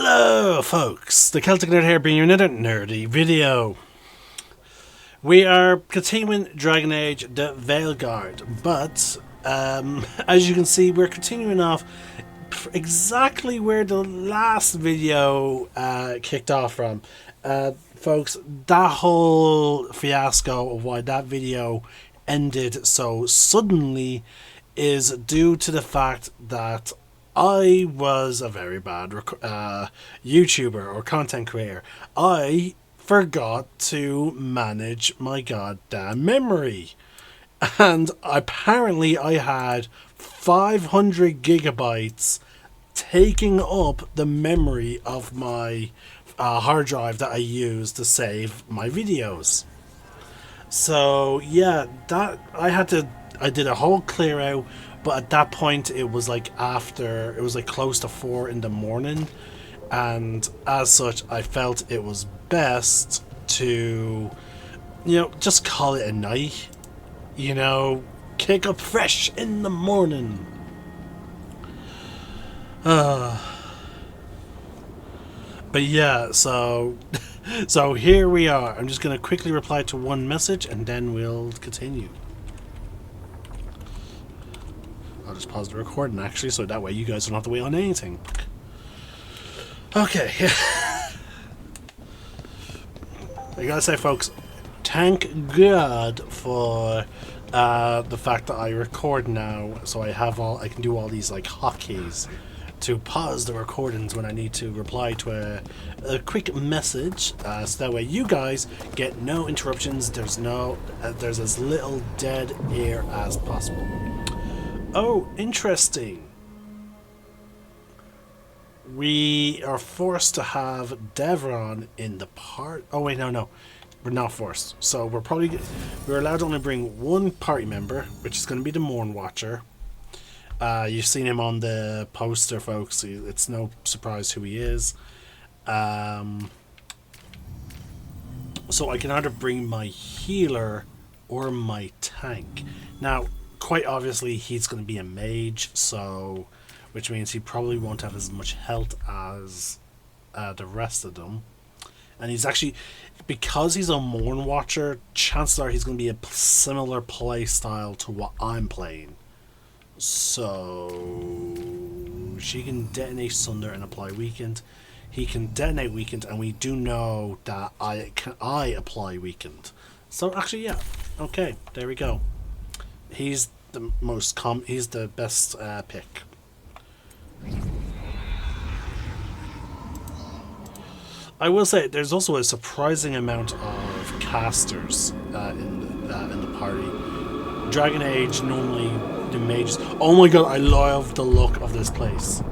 Hello, folks! The Celtic Nerd here, bringing you another nerdy video. We are continuing Dragon Age The Veilguard, but as you can see, we're continuing off exactly where the last video kicked off from. Folks, that whole fiasco of why that video ended so suddenly is due to the fact that I was a very bad YouTuber or content creator. I forgot to manage my goddamn memory. And apparently I had 500 gigabytes taking up the memory of my hard drive that I use to save my videos. So yeah, I did a whole clear out. But at that point, it was like close to 4 in the morning. And as such, I felt it was best to, just call it a night. Kick up fresh in the morning. But yeah, so here we are. I'm just going to quickly reply to one message and then we'll continue. I'll just pause the recording actually, so that way you guys don't have to wait on anything. Okay. I gotta say, folks, thank God for the fact that I record now, so I can do all these like hotkeys to pause the recordings when I need to reply to a quick message, so that way you guys get no interruptions. There's as little dead air as possible. Oh, interesting. We are forced to have Devron in the part. Oh wait, no, we're not forced. So we're allowed to only bring one party member, which is going to be the Morn Watcher. You've seen him on the poster, folks. It's no surprise who he is. So I can either bring my healer or my tank. Now, quite obviously, he's going to be a mage, which means he probably won't have as much health as the rest of them. And he's actually, because he's a Morn Watcher, chances are he's going to be a similar play style to what I'm playing. So she can detonate Sunder and apply Weakened. He can detonate Weakened, and we do know that I apply Weakened. So actually, yeah, okay, there we go. He's the he's the best pick. I will say there's also a surprising amount of casters in the party. Dragon Age normally the mages. Oh my god, I love the look of this place.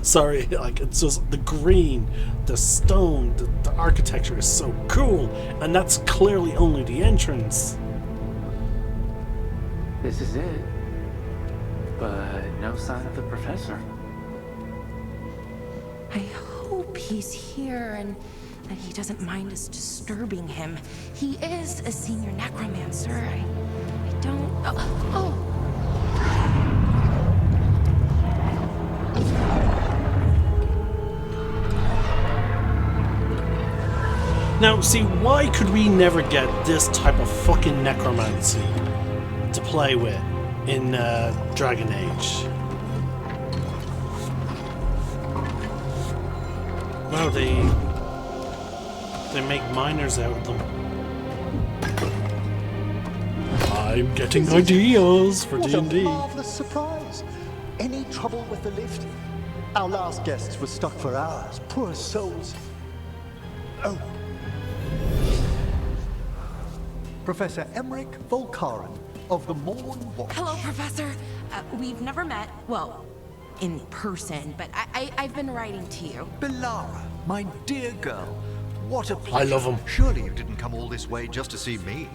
Sorry, like it's just the green, the stone, the architecture is so cool, and that's clearly only the entrance. This is it, but no sign of the professor. I hope he's here and that he doesn't mind us disturbing him. He is a senior necromancer. I don't... Oh! Now, see, why could we never get this type of fucking necromancy to play with in Dragon Age? Wow, they make miners out of them. I'm getting ideas for D&D. What a marvelous surprise! Any trouble with the lift? Our last guests were stuck for hours. Poor souls. Oh. Professor Emmerich Volkaren of the Morn Watch. Hello, Professor. We've never met, well, in person, but I've been writing to you. Belara, my dear girl, what a pleasure. I love him. Surely you didn't come all this way just to see me.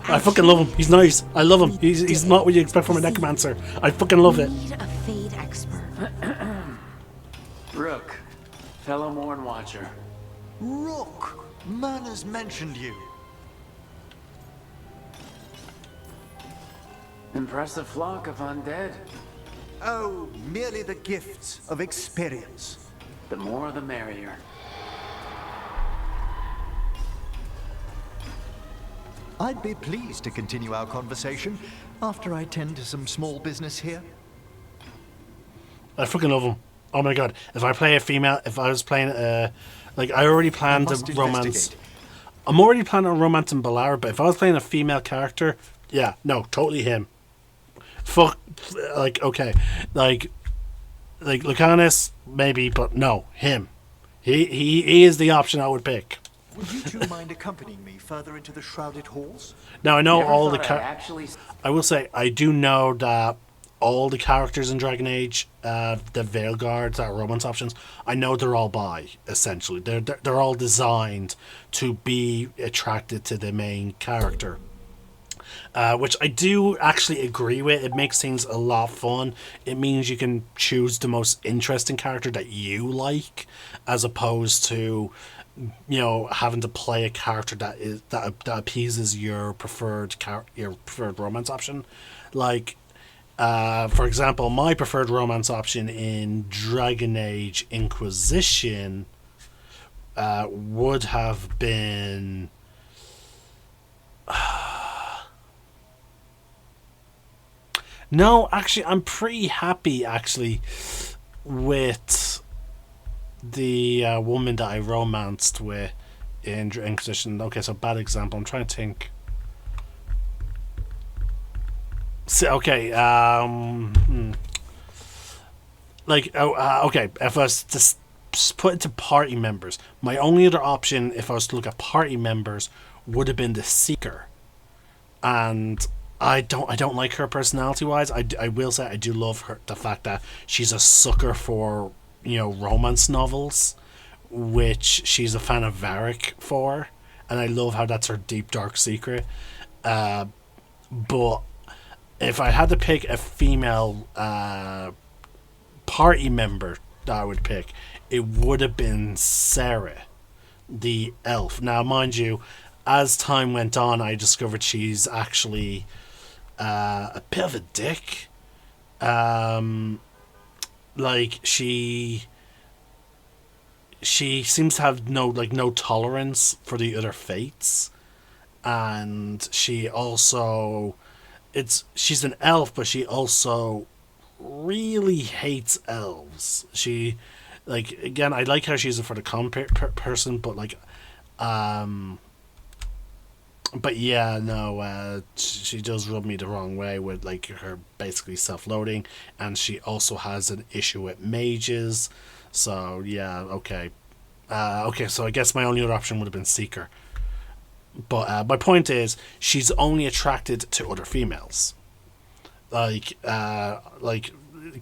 I fucking love him. He's nice. I love him. He's not what you expect from a necromancer. I fucking love it. Need a Fade expert. Rook, fellow Morn Watcher. Rook, Manners mentioned you. Impressive flock of undead. Oh, merely the gifts of experience. The more the merrier. I'd be pleased to continue our conversation after I tend to some small business here. I fucking love him. Oh my god. If I play a female, if I was playing like I already planned must a romance. investigate. I'm already planning a romance in Balara, but if I was playing a female character, yeah, no, totally him. Fuck, like, okay. Like Lucanus, maybe, but no, him. He is the option I would pick. Would you two mind accompanying me further into the shrouded halls? Now, I know Never all the thought I'd actually. I will say, I do know that all the characters in Dragon Age, the Veilguards, that are romance options, I know they're all bi, essentially. They're all designed to be attracted to the main character. Which I do actually agree with. It makes things a lot fun. It means you can choose the most interesting character that you like, as opposed to, you know, having to play a character that appeases your preferred romance option. Like, for example, my preferred romance option in Dragon Age Inquisition would have been. No, actually, I'm pretty happy, actually, with the woman that I romanced with in Inquisition. Okay, so bad example. I'm trying to think. So, okay, okay, if I was to put into party members, my only other option, if I was to look at party members, would have been the Seeker. And I don't like her personality wise. I will say I do love the fact that she's a sucker for, you know, romance novels, which she's a fan of Varric for, and I love how that's her deep dark secret. But if I had to pick a female party member that I would pick, it would have been Sarah, the elf. Now, mind you, as time went on, I discovered she's actually a bit of a dick. Like she seems to have no tolerance for the other fates, and she also she's an elf, but she also really hates elves. She, like, again, I like how she's a for the common person, but like but yeah, no, she does rub me the wrong way with, like, her basically self-loading, and she also has an issue with mages. So yeah, okay. Okay, so I guess my only other option would have been Seeker. But my point is, she's only attracted to other females. Like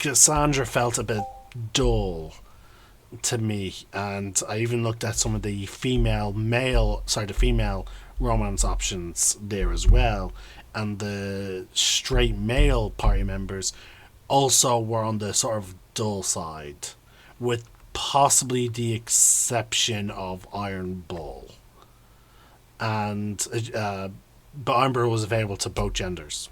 Cassandra felt a bit dull to me, and I even looked at some of the female romance options there as well, and the straight male party members also were on the sort of dull side, with possibly the exception of Iron Bull. And but Amber was available to both genders.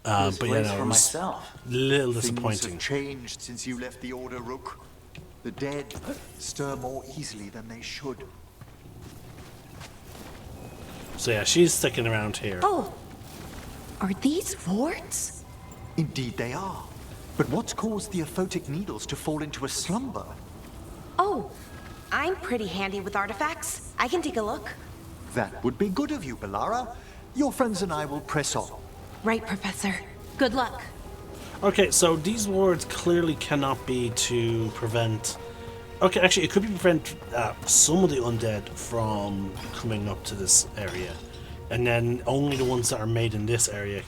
But yeah, no, it was myself. a little Things disappointing. have changed since you left the Order, Rook. The dead stir more easily than they should. So yeah, she's sticking around here. Oh, are these wards? Indeed they are. But what's caused the aphotic needles to fall into a slumber? Oh, I'm pretty handy with artifacts. I can take a look. That would be good of you, Balara. Your friends and I will press on. Right, Professor. Good luck. Okay, so these wards clearly cannot be to prevent... Okay, actually, it could be prevent some of the undead from coming up to this area. And then only the ones that are made in this area.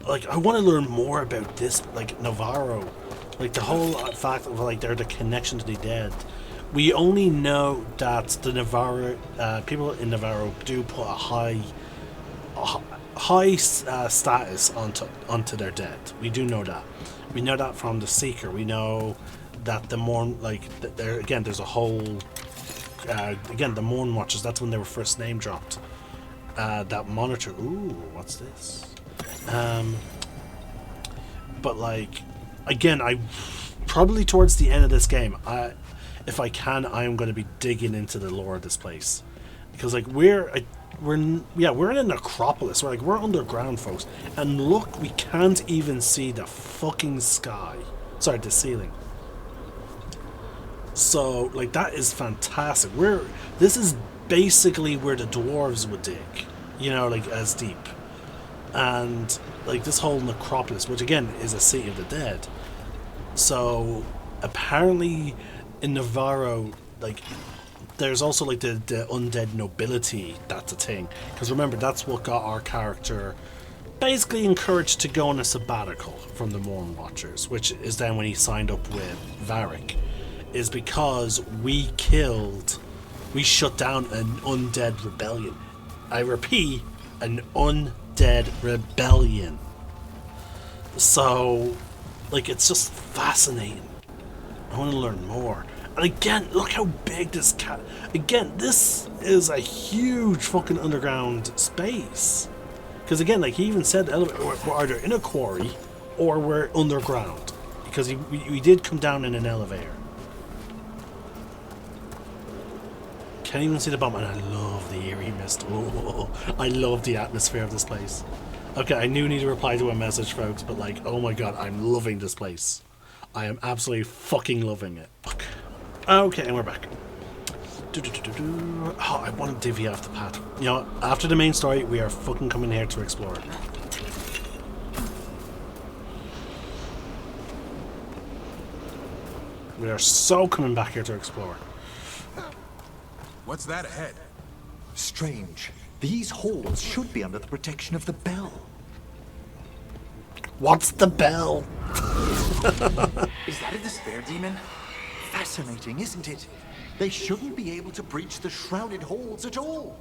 Like, I want to learn more about this, like, Navarro. Like, the whole fact of, like, they're the connection to the dead. We only know that the Navarro... people in Navarro do put a high status onto their dead. We do know that. We know that from the Seeker. We know that the Morn, like, there again, there's a whole again, the Morn Watchers, that's when they were first name dropped. That monitor, ooh, what's this? But like, again, I probably towards the end of this game, if I can, I am going to be digging into the lore of this place, because like we're in a necropolis. We're underground, folks, and look, we can't even see the fucking sky. Sorry, the ceiling. So like that is fantastic. This is basically where the dwarves would dig, you know, like as deep. And like this whole necropolis, which again is a city of the dead. So apparently in Navarro, like there's also like the undead nobility. That's a thing, because remember, that's what got our character basically encouraged to go on a sabbatical from the Morn Watchers, which is then when he signed up with Varric, is because we shut down an undead rebellion. I repeat, an undead rebellion. So like it's just fascinating. I want to learn more. And again, look how big this again, this is a huge fucking underground space. Because again, like he even said, we're either in a quarry or we're underground. Because we did come down in an elevator. Can't even see the bottom, and I love the eerie mist. Oh, I love the atmosphere of this place. Okay, I do need to reply to a message, folks, but like, oh my god, I'm loving this place. I am absolutely fucking loving it. Okay, and we're back. Oh, I want to divvy off the path. You know, after the main story, we are fucking coming here to explore. We are so coming back here to explore. What's that ahead? Strange. These halls should be under the protection of the bell. What's the bell? Is that a despair demon? Fascinating, isn't it? They shouldn't be able to breach the shrouded halls at all.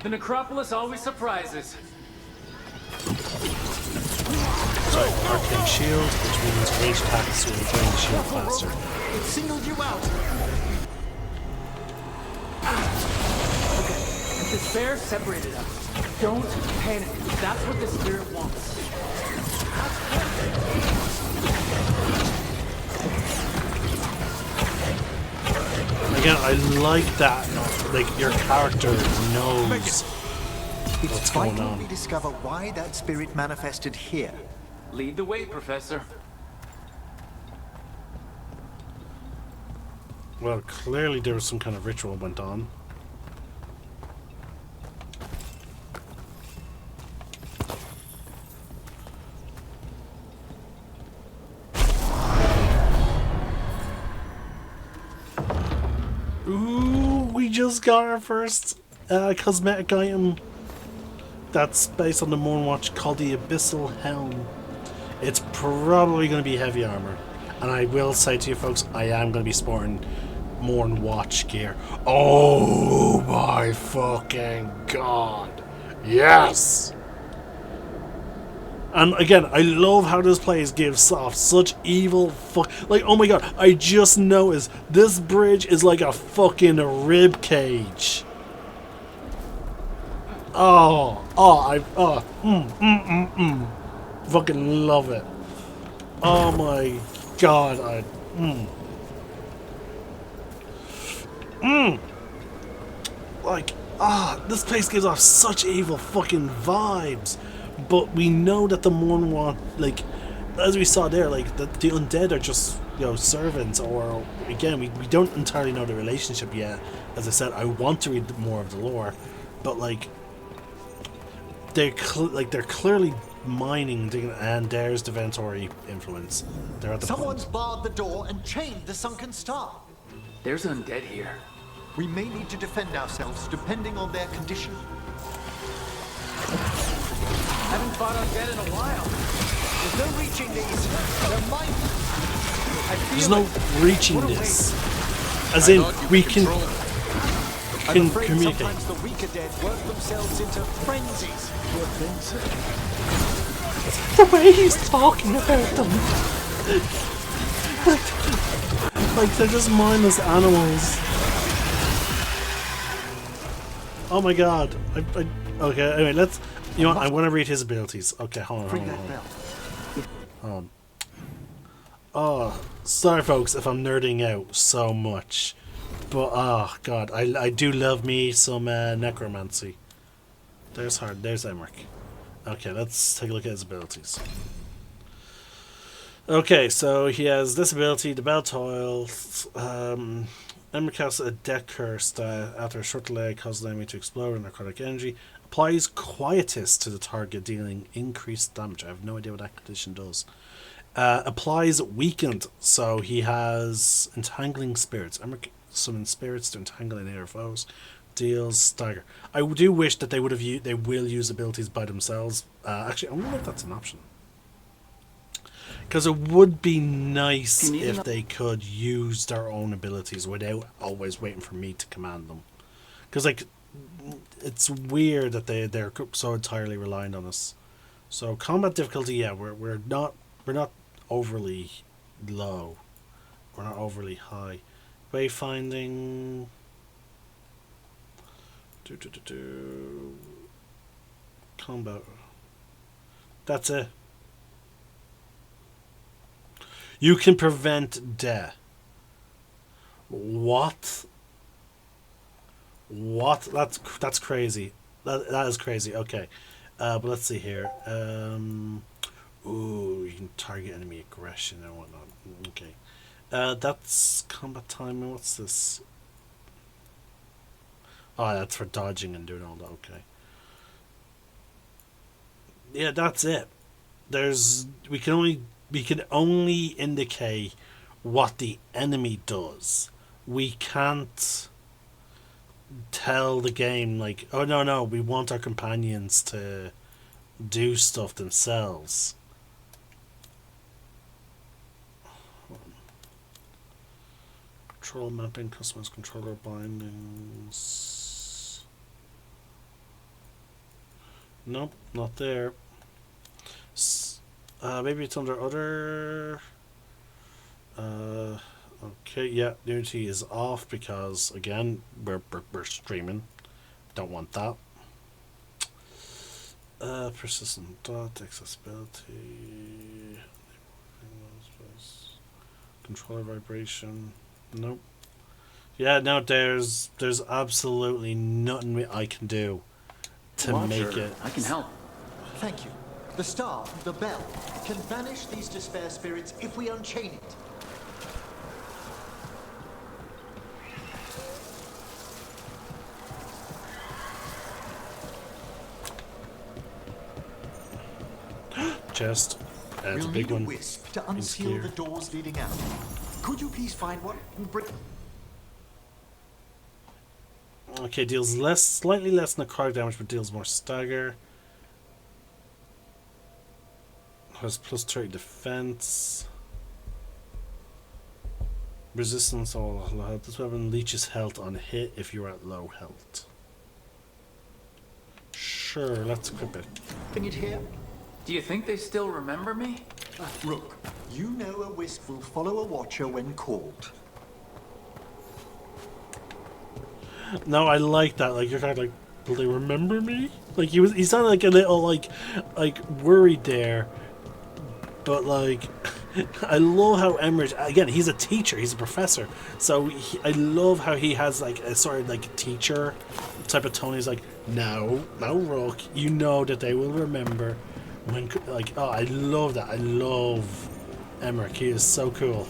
The necropolis always surprises. So, arcane shield, which means range attacks will drain the shield faster. It singled you out. Despair separated us. Don't panic. That's what the spirit wants. Again, I like that. Like, your character knows what's going Vital on. we discover why that spirit manifested here. Lead the way, Professor. Well, clearly there was some kind of ritual went on. Ooh, we just got our first cosmetic item that's based on the Moonwatch called the Abyssal Helm. It's probably going to be heavy armor. And I will say to you folks, I am going to be sporting Moonwatch gear. Oh my fucking god. Yes! And again, I love how this place gives off such evil like, oh my god, I just noticed this bridge is like a fucking rib cage. Fucking love it. Oh my god, like, this place gives off such evil fucking vibes. But we know that the Mornwatch, like, as we saw there, like, the undead are just, you know, servants, or, again, we don't entirely know the relationship yet. As I said, I want to read more of the lore, but, like, they're clearly mining, and there's the Ventori influence. They're at the Someone's point. barred the door and chained the sunken star. There's undead here. We may need to defend ourselves depending on their condition. Haven't fought undead in a while. There's no reaching these. They're mine. I feel There's no reaching this. As in, we can I'm afraid communicate. sometimes the weaker dead work themselves into frenzies. The way he's talking about them. Like they're just mindless animals. Oh my god. Okay, anyway, let's... You know what, I want to read his abilities. Okay, hold on. Oh, sorry folks if I'm nerding out so much. But, oh god, I do love me some necromancy. There's Emmerich. Okay, let's take a look at his abilities. Okay, so he has this ability, the Bell Toils. Emmerich casts a deck curse that, after a short delay, causes the enemy to explode in necrotic energy. Applies Quietus to the target, dealing increased damage. I have no idea what that condition does. Applies Weakened, so he has Entangling Spirits. Emmerich summons spirits to entangle in air foes. Deals stagger. I do wish that they would have they will use abilities by themselves. Actually, I wonder if that's an option. Because it would be nice if they could use their own abilities without always waiting for me to command them. Because like, it's weird that they're so entirely reliant on us. So combat difficulty, yeah, we're not overly low. We're not overly high. Wayfinding. Combat. That's it. You can prevent death. What? What? That's crazy. That is crazy. Okay, but let's see here. Ooh, you can target enemy aggression and whatnot. Okay, that's combat timing. What's this? Oh, that's for dodging and doing all that. Okay. Yeah, that's it. We can only indicate what the enemy does. We can't tell the game like, oh no, we want our companions to do stuff themselves. Control mapping, customize controller bindings. Nope, not there. Maybe it's under other. Okay, yeah, Unity is off because again we're streaming. Don't want that. Persistent dot, accessibility, controller vibration. Nope. Yeah, no. There's absolutely nothing I can do to make it. I can help. Thank you. The star, the bell, can banish these despair spirits if we unchain it. Chest. It's a We'll big need one. a wisp to unseal the doors leading out. Could you please find one and bring... Okay, deals slightly less necrotic damage, but deals more stagger. Has plus 30 defense. Resistance all health. This weapon leeches health on hit if you're at low health. Sure, let's equip it. Bring it here. Do you think they still remember me? Rook, you know a wisp will follow a watcher when called. No, I like that. Like you're kind of like, will they remember me? Like he sounded like a little like worried there. But like, I love how Emmerich, again, he's a teacher, he's a professor. So I love how he has like a sort of like teacher type of tone. He's like, no, Rook, you know that they will remember when, like, oh, I love that. I love Emmerich. He is so cool.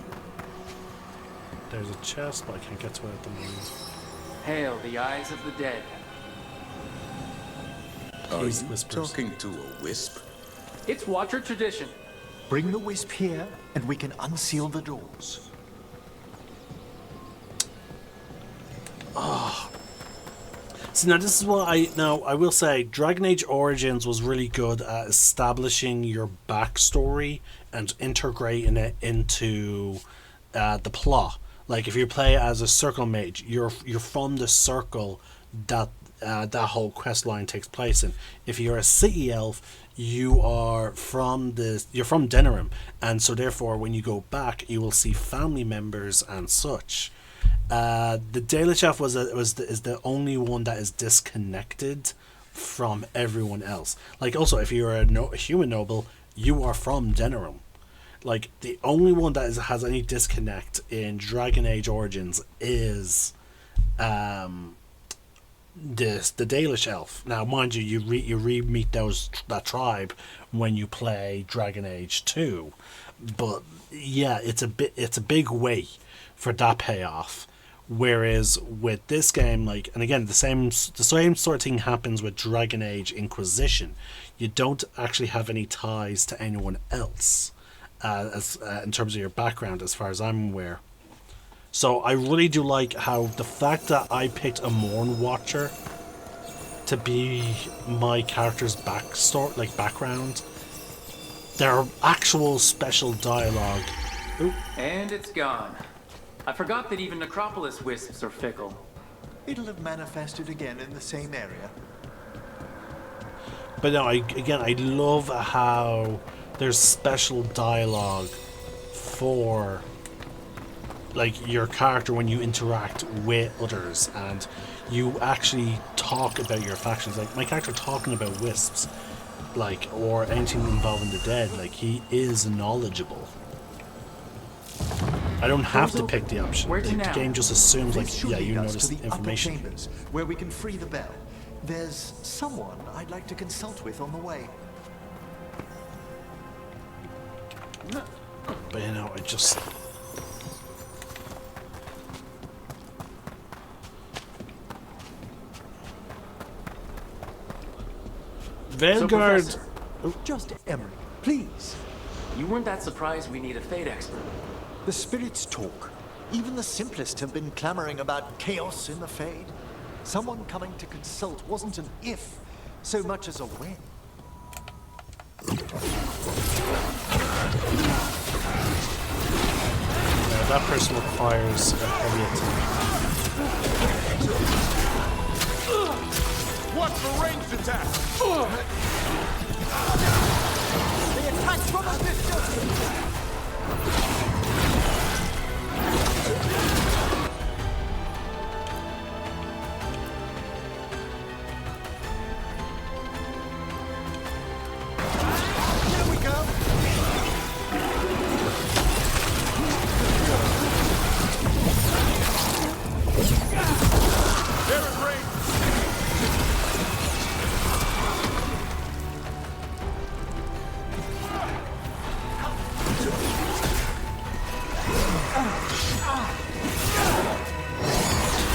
There's a chest, but I can't get to it at the moment. Hail the eyes of the dead. Are He's you whispers. talking to a wisp? It's Watcher tradition. Bring the wisp here, and we can unseal the doors. So now this is what I will say, Dragon Age Origins was really good at establishing your backstory and integrating it into the plot. Like if you play as a circle mage, you're from the circle that that whole quest line takes place in. If you're a city elf, you're from Denerim, and so therefore when you go back you will see family members and such. The Dalish elf is the only one that is disconnected from everyone else. Like also if you're a human noble, you are from Denerim. Like, the only one that has any disconnect in Dragon Age Origins is the Dalish elf. Now, mind you, you re-meet that tribe when you play Dragon Age 2, but yeah, it's a big wait for that payoff. Whereas with this game, like, and again, the same sort of thing happens with Dragon Age Inquisition. You don't actually have any ties to anyone else, in terms of your background, as far as I'm aware. So I really do like how the fact that I picked a Morn Watcher to be my character's background. There are actual special dialogue. Ooh. And it's gone. I forgot that even Necropolis wisps are fickle. It'll have manifested again in the same area. But no, I love how there's special dialogue for, like, your character when you interact with others, and you actually talk about your factions. Like, my character talking about wisps, like, or anything involving the dead, like, he is knowledgeable. I don't have to pick the option. The game just assumes, like, yeah, you know this information. Upper chambers, where we can free the bell. There's someone I'd like to consult with on the way. But you know, I just... Veilguard... So, Just Emery, please. you weren't that surprised we need a fate expert. The spirits talk. Even the simplest have been clamoring about chaos in the Fade. Someone coming to consult wasn't an if, so much as a when. That person requires a heavy attack. Watch for ranged attack! The attack from a distance!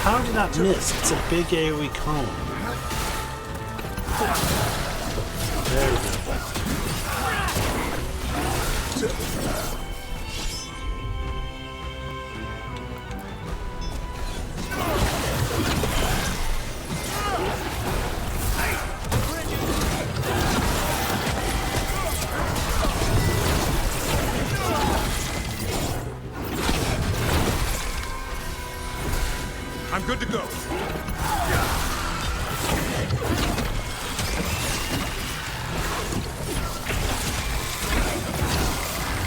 How did that miss? It's a big AoE cone. There we go. I'm good to go.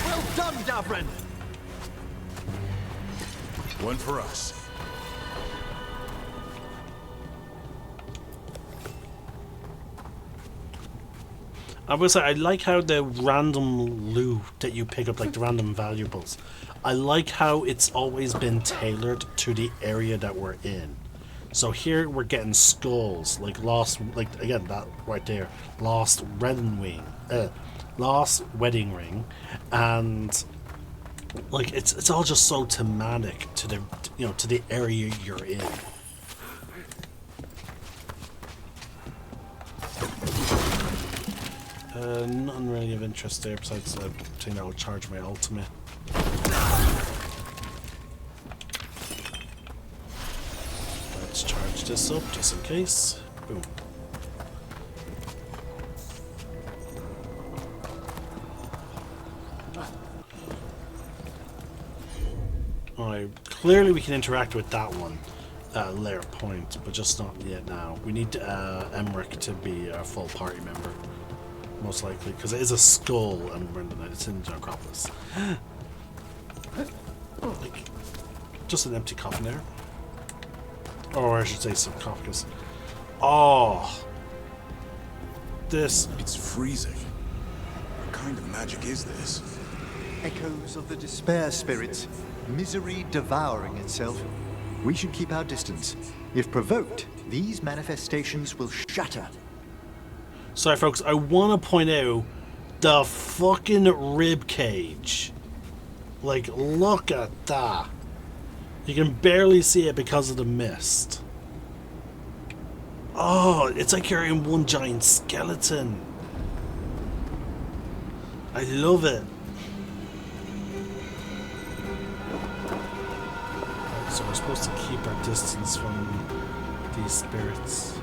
Well done, Davrin! One for us. I will say, I like how the random loot that you pick up, like the random valuables, I like how it's always been tailored to the area that we're in. So here we're getting skulls, like lost, like again that right there, lost wedding ring, and like it's all just so thematic to the to the area you're in. Nothing really of interest there besides the thing that will charge my ultimate. Let's charge this up just in case. Boom. Alright, clearly we can interact with that one at a later point, but just not yet now. We need Emmerich to be a full party member. Most likely, because it is a skull and we're in the night. It's in the Necropolis. Like, just an empty coffin there. Or I should say sarcophagus. Oh! This... It's freezing. What kind of magic is this? Echoes of the despair spirits, misery devouring itself. We should keep our distance. If provoked, these manifestations will shatter. Sorry, folks, I want to point out the fucking rib cage. Like, look at that. You can barely see it because of the mist. Oh, it's like you're in one giant skeleton. I love it. So we're supposed to keep our distance from these spirits.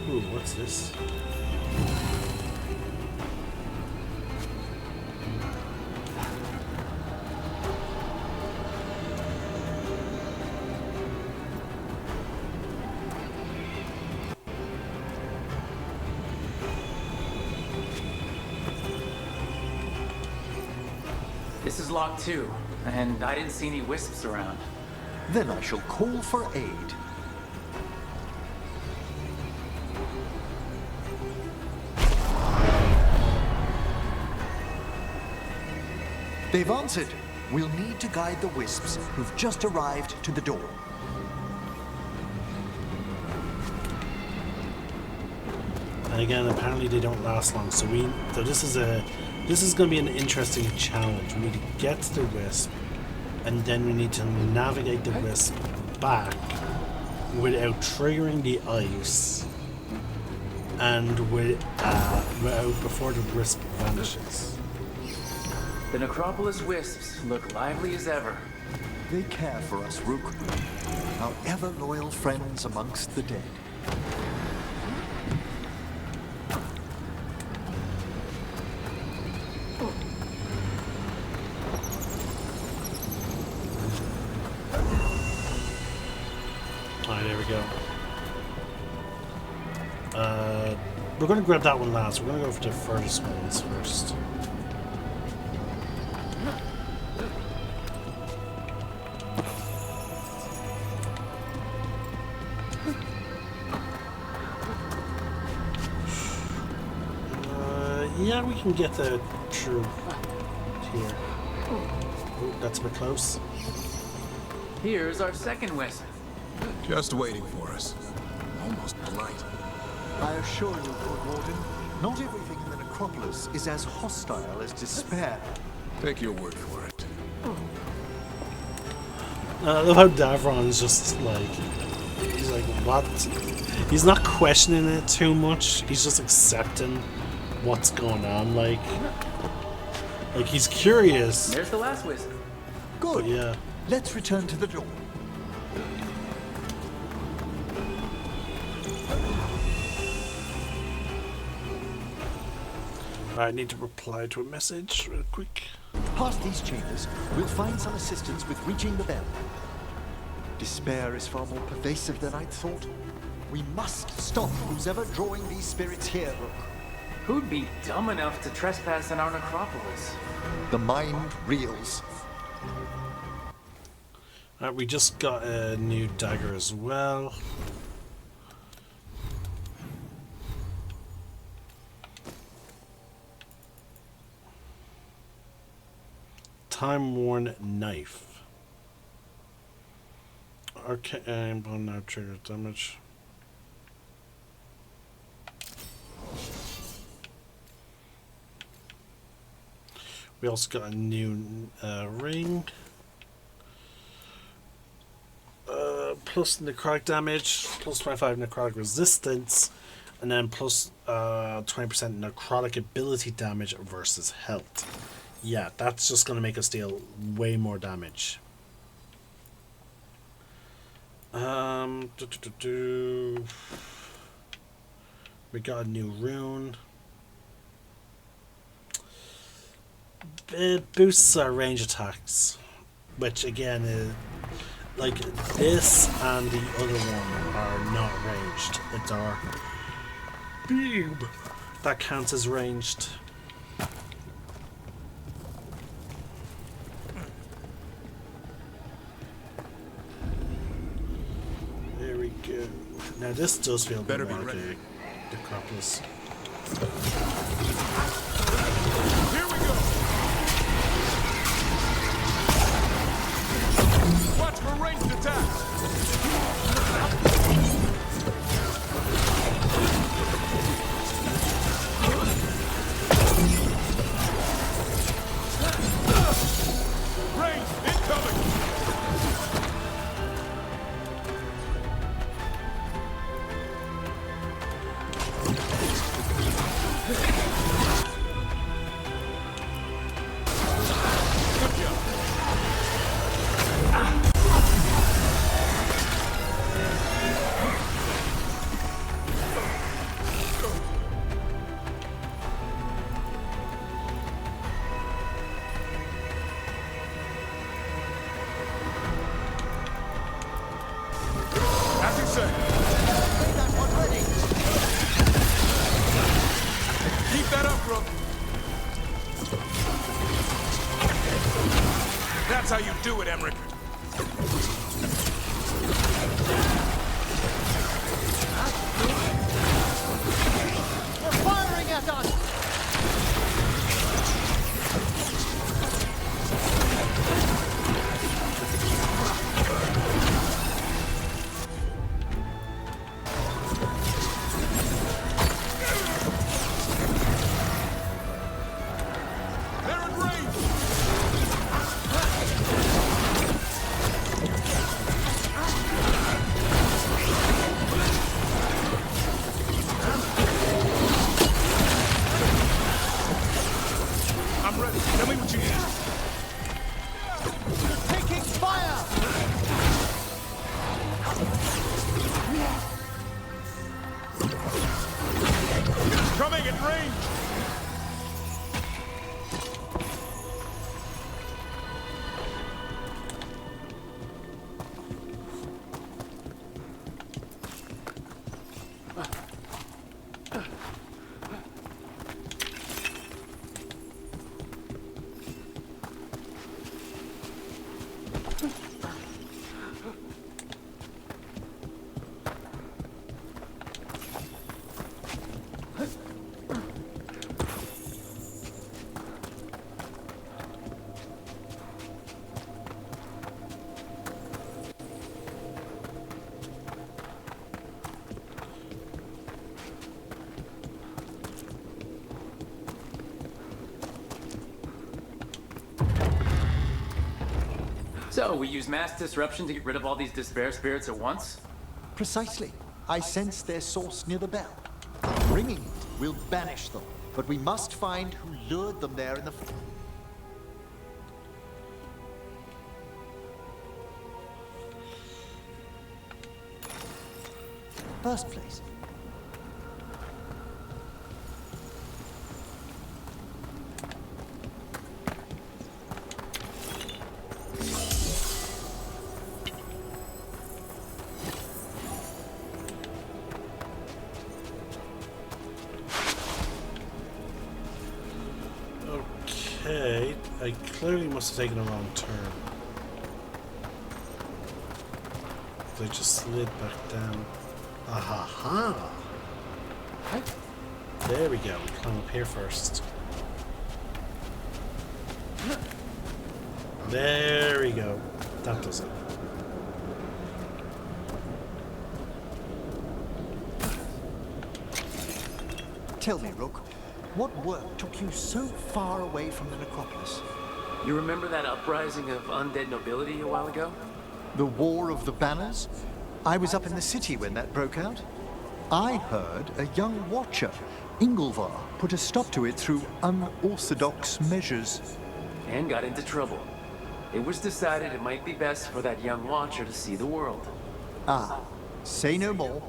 Ooh, what's this? This is lock 2, and I didn't see any wisps around. Then I shall call for aid. They've answered. We'll need to guide the wisps who've just arrived to the door. And again, apparently they don't last long. So this is going to be an interesting challenge. We need to get to the wisp, and then we need to navigate the wisp back without triggering the ice, and before the wisp vanishes. The Necropolis wisps look lively as ever. They care for us, Rook. Our ever-loyal friends amongst the dead. Alright, there we go. We're going to grab that one last. We're going to go for the furthest ones first. Yeah, we can get the through here. Oh, that's a bit close. Here's our second wisp. Just waiting for us. Almost polite. I assure you, Lord Warden, not everything in the Necropolis is as hostile as despair. Take your word for it. I love how Davron's just like, he's like, what? He's not questioning it too much. He's just accepting what's going on. Like he's curious. There's the last wisp. Good. Yeah. Let's return to the door. I need to reply to a message real quick. Past these chambers, we'll find some assistance with reaching the bell. Despair is far more pervasive than I'd thought. We must stop who's ever drawing these spirits here, Rook. Who'd be dumb enough to trespass in our Necropolis? The mind reels. We just got a new dagger as well. Time-worn knife. Arcane bone now trigger damage. We also got a new ring. Plus necrotic damage, plus 25 necrotic resistance, and then plus 20% necrotic ability damage versus health. Yeah, that's just going to make us deal way more damage. We got a new rune. It boosts our range attacks, which again is like this and the other one are not ranged. It's our beam that counts as ranged. There we go. Now this does feel Better good. be ready. necropolis. Here we go! Watch for ranged attacks! Range incoming! Good job. As you say. Keep that up, Rook. That's how you do it, Emmerich. They're firing at us! They're in range. I'm ready. Tell me what you need. Taking fire! Coming in range. So, we use mass disruption to get rid of all these despair spirits at once? Precisely. I sense their source near the bell. Ringing it will banish them, but we must find who lured them there in the first place. Okay, I clearly must have taken a wrong turn. I just slid back down. Aha! There we go. We climb up here first. There we go. That does it. Tell me, Rook, what work took you so far away from the necropolis? You remember that uprising of undead nobility a while ago? The War of the Banners? I was up in the city when that broke out. I heard a young watcher, Ingolvar, put a stop to it through unorthodox measures. And got into trouble. It was decided it might be best for that young watcher to see the world. Ah, say no more.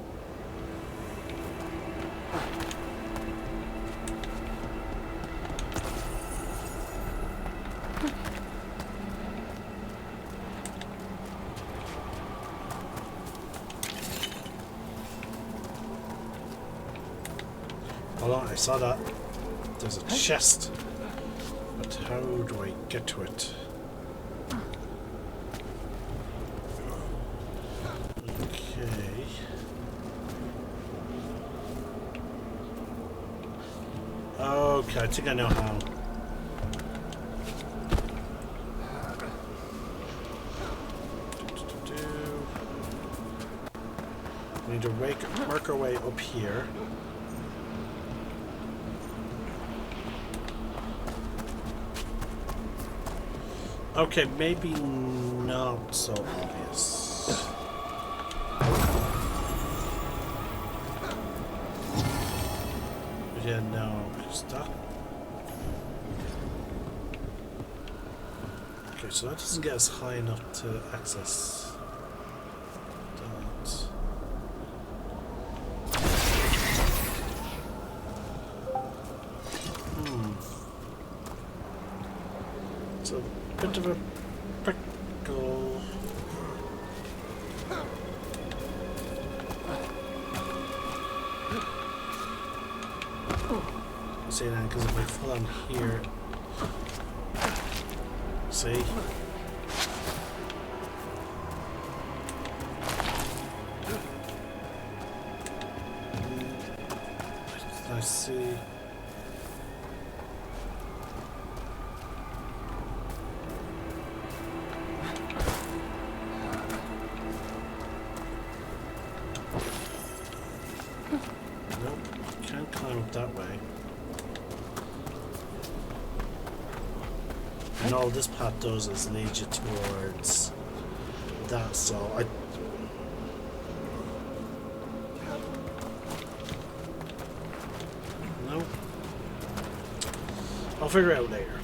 Hold on, I saw that. There's a chest. But how do I get to it? Okay. Okay, I think I know how. We need to work our way up here. Okay, maybe not so obvious. Yeah, no, stop. Okay, so that doesn't get us high enough to access that. It's a bit of a prickle. Say that because if I fall on here, see? I see. Nope, can't climb up that way. And all this path does is lead you towards that, so I... Nope. I'll figure it out later.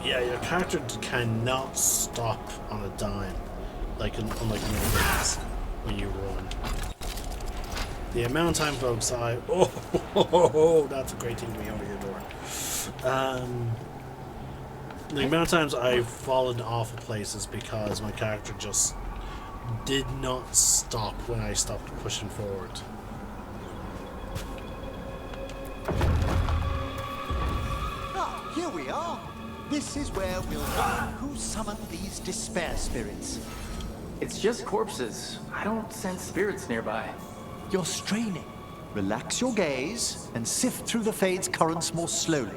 Yeah, your character cannot stop on a dime, unlike in other games when you run. The amount of time, folks, that's a great thing to be over your door. The amount of times I've fallen off of places because my character just did not stop when I stopped pushing forward. Ah, here we are. This is where we'll learn who summoned these despair spirits. It's just corpses. I don't sense spirits nearby. You're straining. Relax your gaze and sift through the fade's currents more slowly.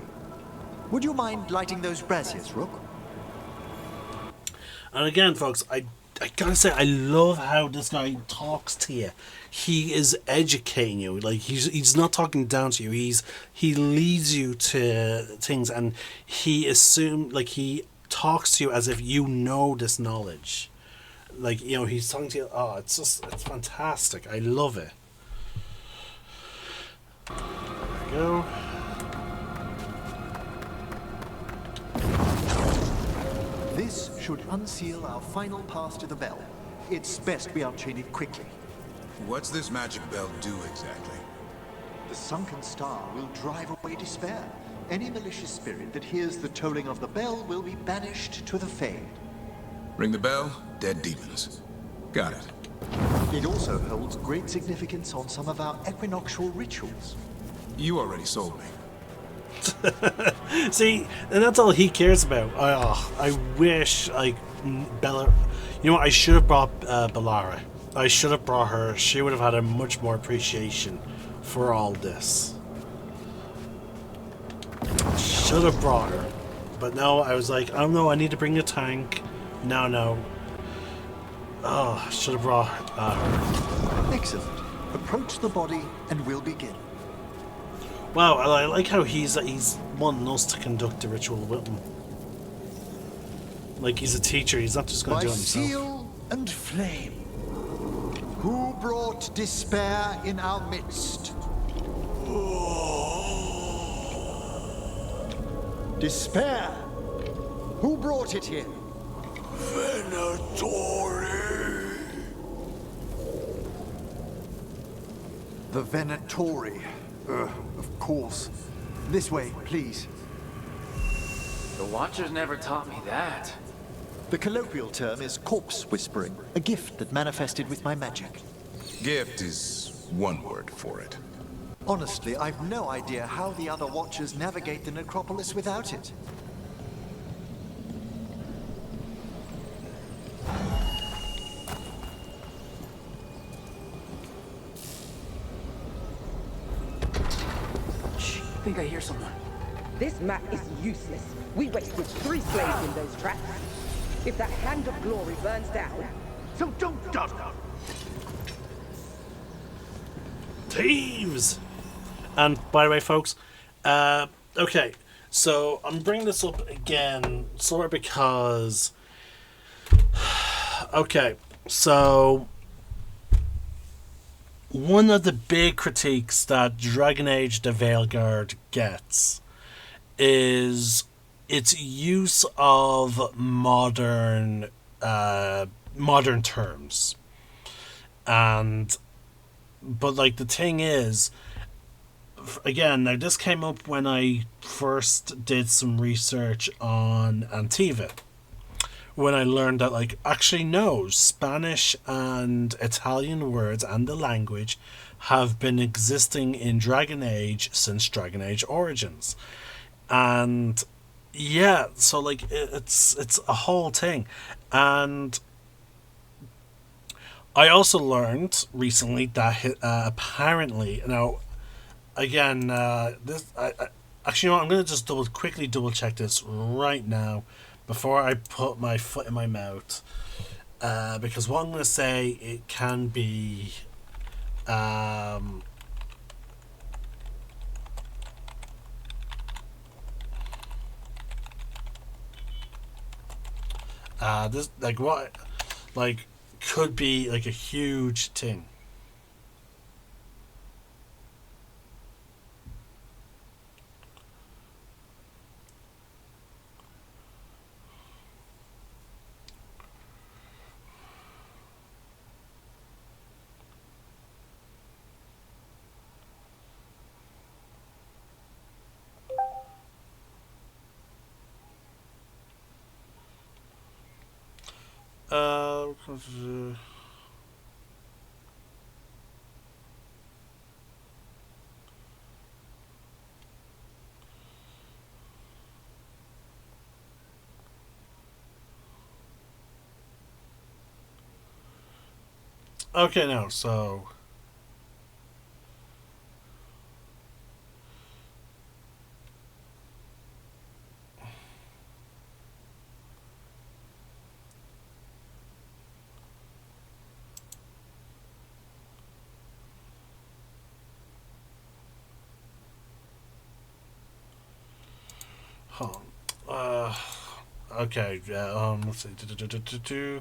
Would you mind lighting those braziers, Rook? And again, folks, I gotta say, I love how this guy talks to you. He is educating you. Like, he's not talking down to you. He leads you to things, and he talks to you as if you know this knowledge. Like, he's talking to you. Oh, it's fantastic. I love it. There we go. This should unseal our final path to the bell. It's best we unchain it quickly. What's this magic bell do exactly? The sunken star will drive away despair. Any malicious spirit that hears the tolling of the bell will be banished to the fade. Ring the bell, dead demons. Got it. It also holds great significance on some of our equinoctial rituals. You already sold me. See, and that's all he cares about. I wish, Bella... You know what, I should have brought Bellara. I should have brought her. She would have had a much more appreciation for all this. Should have brought her. But no, I was like, oh no, I need to bring a tank. No. Oh, should have brought her. Excellent. Approach the body and we'll begin. Wow, I like how he's wanting us to conduct the ritual with him. Like he's a teacher, he's not just going to do it himself. By seal and flame, who brought despair in our midst? Despair? Who brought it here? Venatori. The Venatori. Of course. This way, please. The Watchers never taught me that. The colloquial term is corpse whispering, a gift that manifested with my magic. Gift is one word for it. Honestly, I've no idea how the other Watchers navigate the necropolis without it. Shh, I think I hear someone. This map is useless. We wasted 3 slaves in those traps. If that hand of glory burns down, so don't doubt. Thieves! And by the way, folks, okay, so I'm bringing this up again, sort of because, okay, so one of the big critiques that Dragon Age The Veilguard gets is its use of modern terms. But like the thing is, again, now this came up when I first did some research on Antiva, when I learned that, like, actually no, Spanish and Italian words and the language have been existing in Dragon Age since Dragon Age Origins. And yeah, so like it's a whole thing. And I also learned recently that apparently, now again, this I actually, you know what, I'm gonna just quickly double check this right now before I put my foot in my mouth, because what I'm gonna say, it can be this, like, what, like, could be like a huge thing. Uh, okay, now, so hold on. Okay, let's see.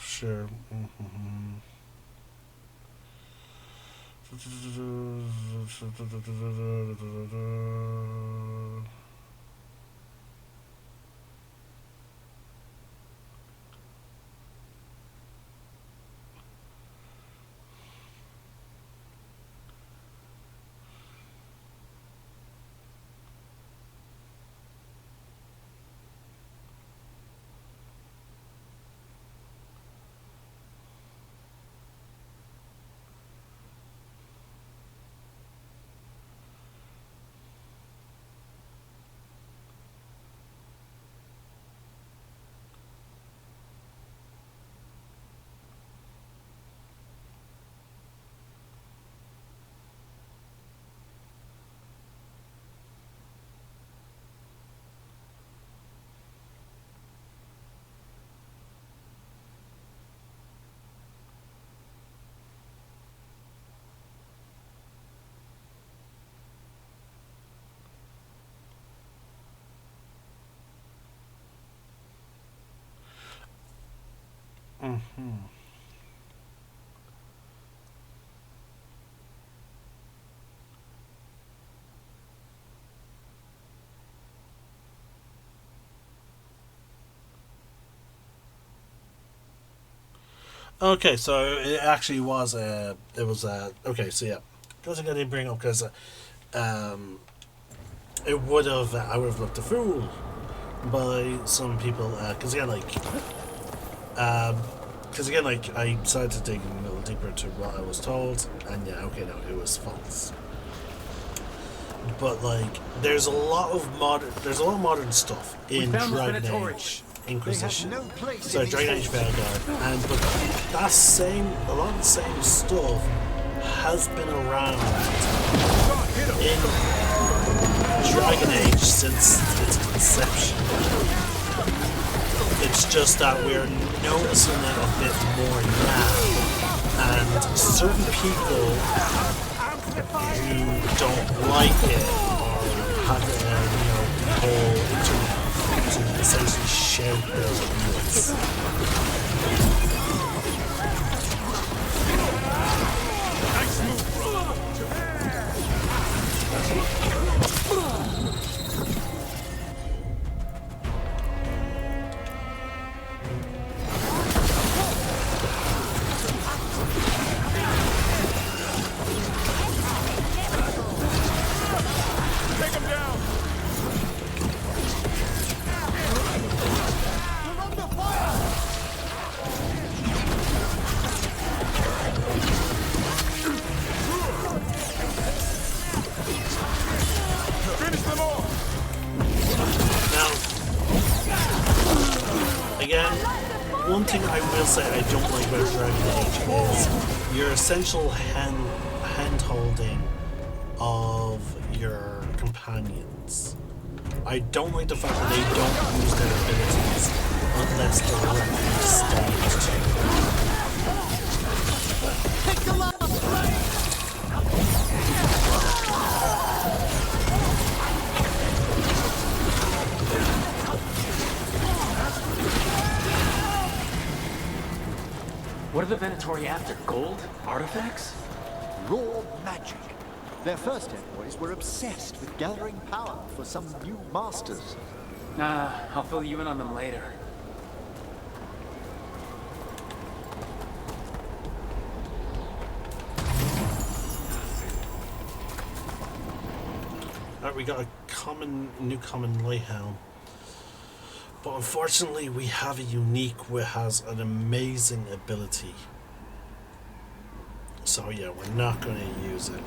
Sure. Okay, so it actually was okay, so yeah. That's a good thing to bring up because it would have, I would have looked a fool by some people, because again, I decided to dig a little deeper into what I was told, and yeah, okay, no, it was false. But like, there's a lot of modern stuff in Dragon Age Inquisition. They have no place So in Dragon Age these Veilguard, and but a lot of the same stuff has been around in Dragon Age since its conception. It's just that we're noticing it a bit more now, and certain people who don't like it or have the whole internet to essentially shout their views. One thing I will say I don't like about Dragon Age is your essential hand-holding of your companions. I don't like the fact that they don't use their abilities unless directly staged. What are the Venatori after? Gold? Artifacts? Raw magic. Their first envoys were obsessed with gathering power for some new masters. I'll fill you in on them later. Alright, we got a new common light helm. But unfortunately, we have a unique which has an amazing ability. So yeah, we're not going to use it.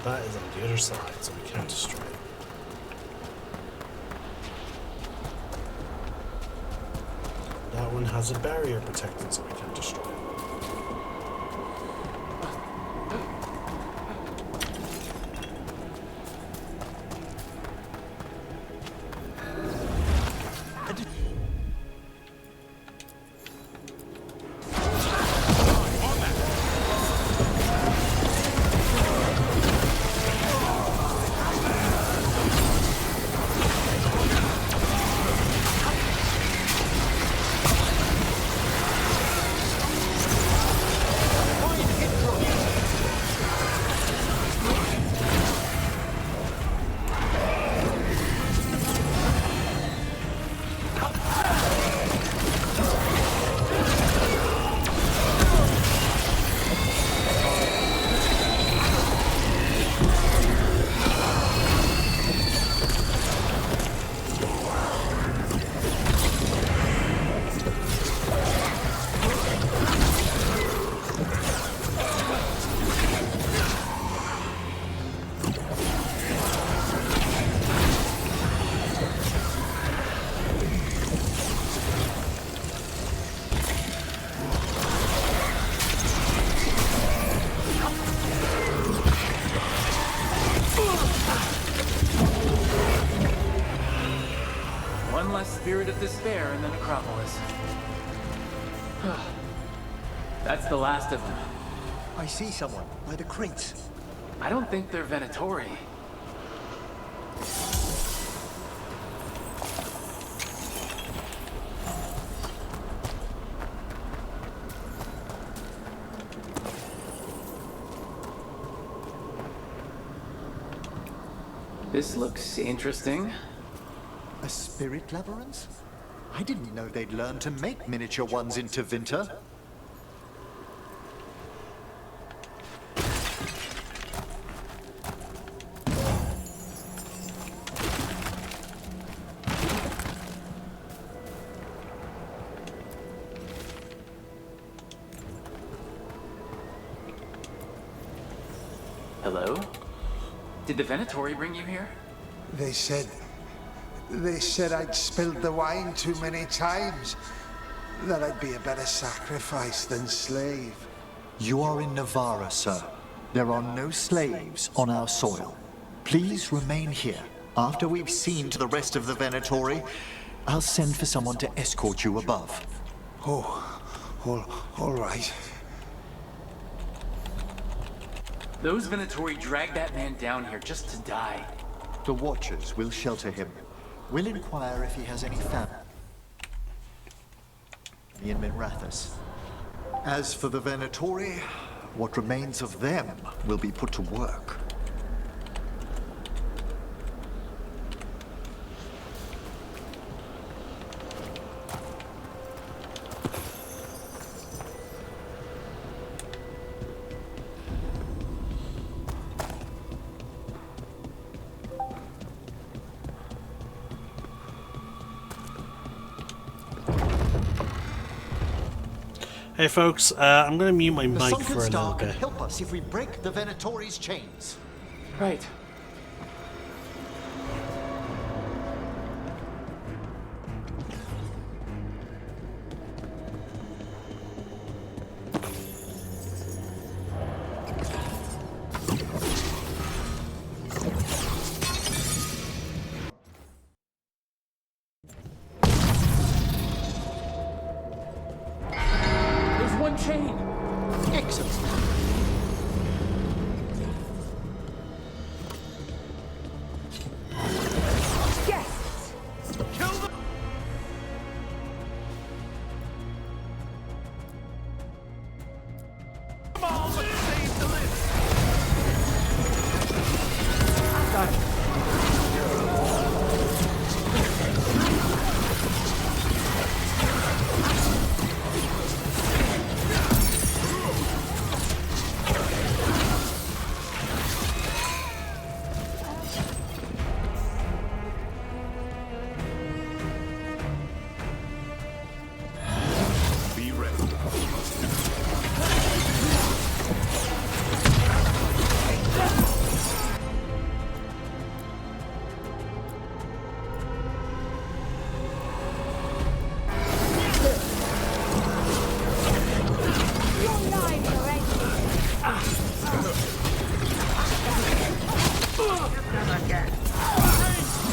That is on the other side, so we can't destroy it. That one has a barrier protected, so we can't destroy it. Spirit of Despair in the Necropolis. That's the last of them. I see someone by the crates. I don't think they're Venatori. This looks interesting. A spirit labyrinth? I didn't know they'd learn to make miniature ones in Tevinter. Hello? Did the Venatori bring you here? They said I'd spilled the wine too many times. That I'd be a better sacrifice than slave. You are in Navarra, sir. There are no slaves on our soil. Please remain here. After we've seen to the rest of the Venatori, I'll send for someone to escort you above. All right. Those Venatori dragged that man down here just to die. The Watchers will shelter him. We'll inquire if he has any family in Minrathous. As for the Venatori, what remains of them will be put to work. Hey folks, I'm going to mute my The mic Sunken for a little Star can bit. help us if we break the Venatori's chains. Right. There's one chain. Excellent. Yes! Kill them! Come on, let's save the list! Be ready.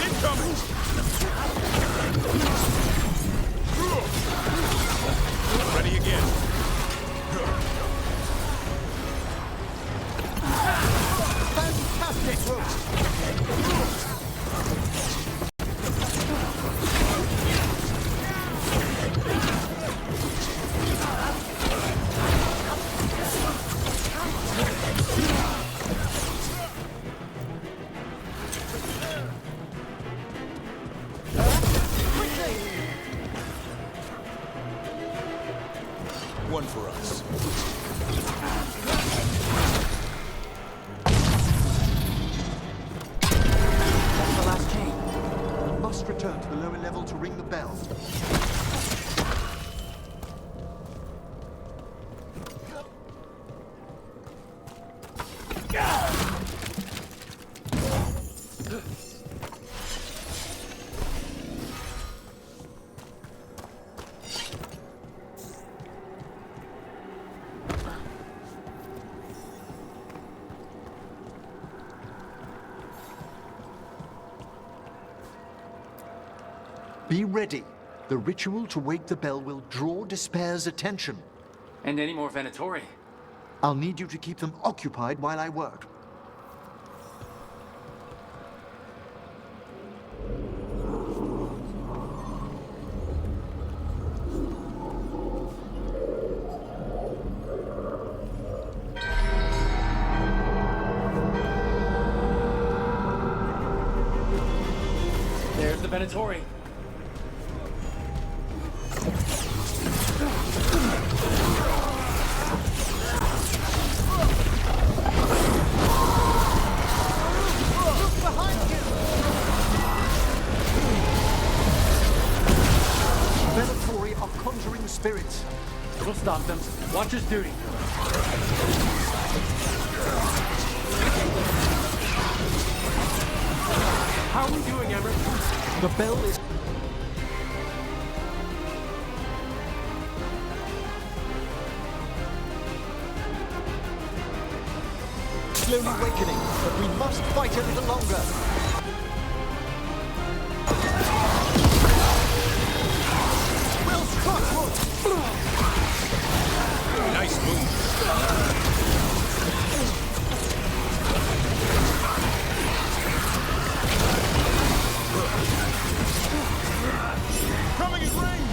Incoming! Ready again. One for us. That's the last chain. We must return to the lower level to ring the bell. Be ready. The ritual to wake the bell will draw Despair's attention. And any more Venatori? I'll need you to keep them occupied while I work. There's the Venatori. Venatori are conjuring spirits. We'll stop them. Watcher's duty. How are we doing, Emmer? The bell is... slowly awakening, but we must fight a little longer. Will Scottwood! Nice move. Coming in range!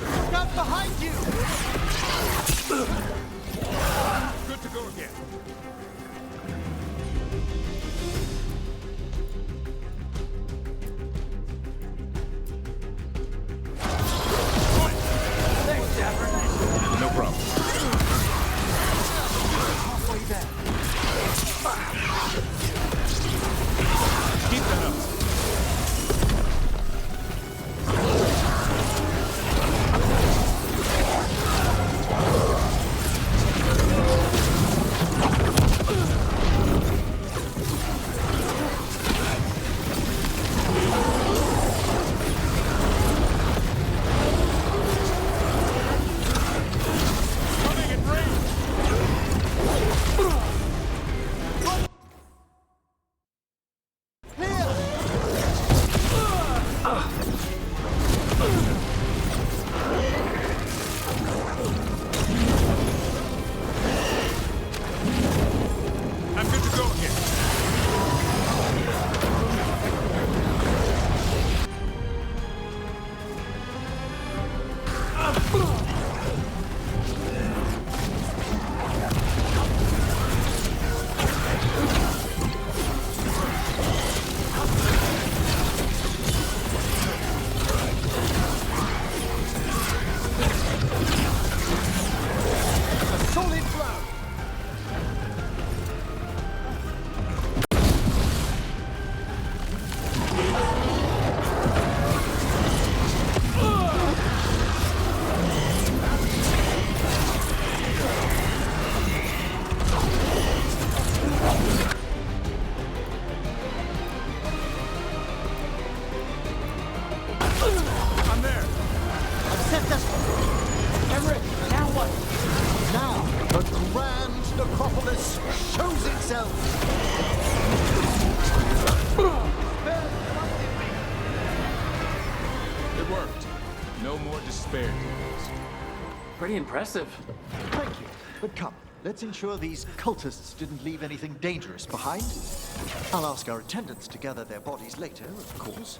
Look out behind you! Good to go again. Thanks, Dapper. No problem. Halfway there. Keep that up. Coming in range. I'm good to go again. A solid blow. I'm there. I've set this. Everett, now what? Now, the grand necropolis shows itself. It worked. No more despair tales. Pretty impressive. Thank you. But come, let's ensure these cultists didn't leave anything dangerous behind. I'll ask our attendants to gather their bodies later, of course.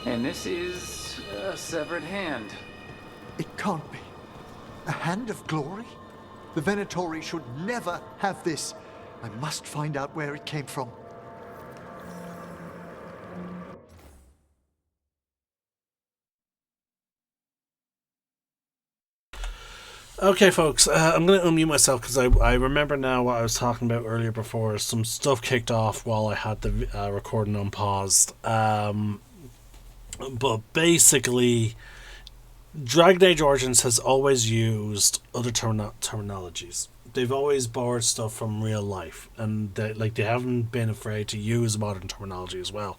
And this is a severed hand. It can't be. A hand of glory? The Venatori should never have this. I must find out where it came from. Okay, folks, I'm going to unmute myself because I remember now what I was talking about earlier before. Some stuff kicked off while I had the recording unpaused. But basically, Dragon Age Origins has always used other terminologies. they've always borrowed stuff from real life, and they haven't been afraid to use modern terminology as well.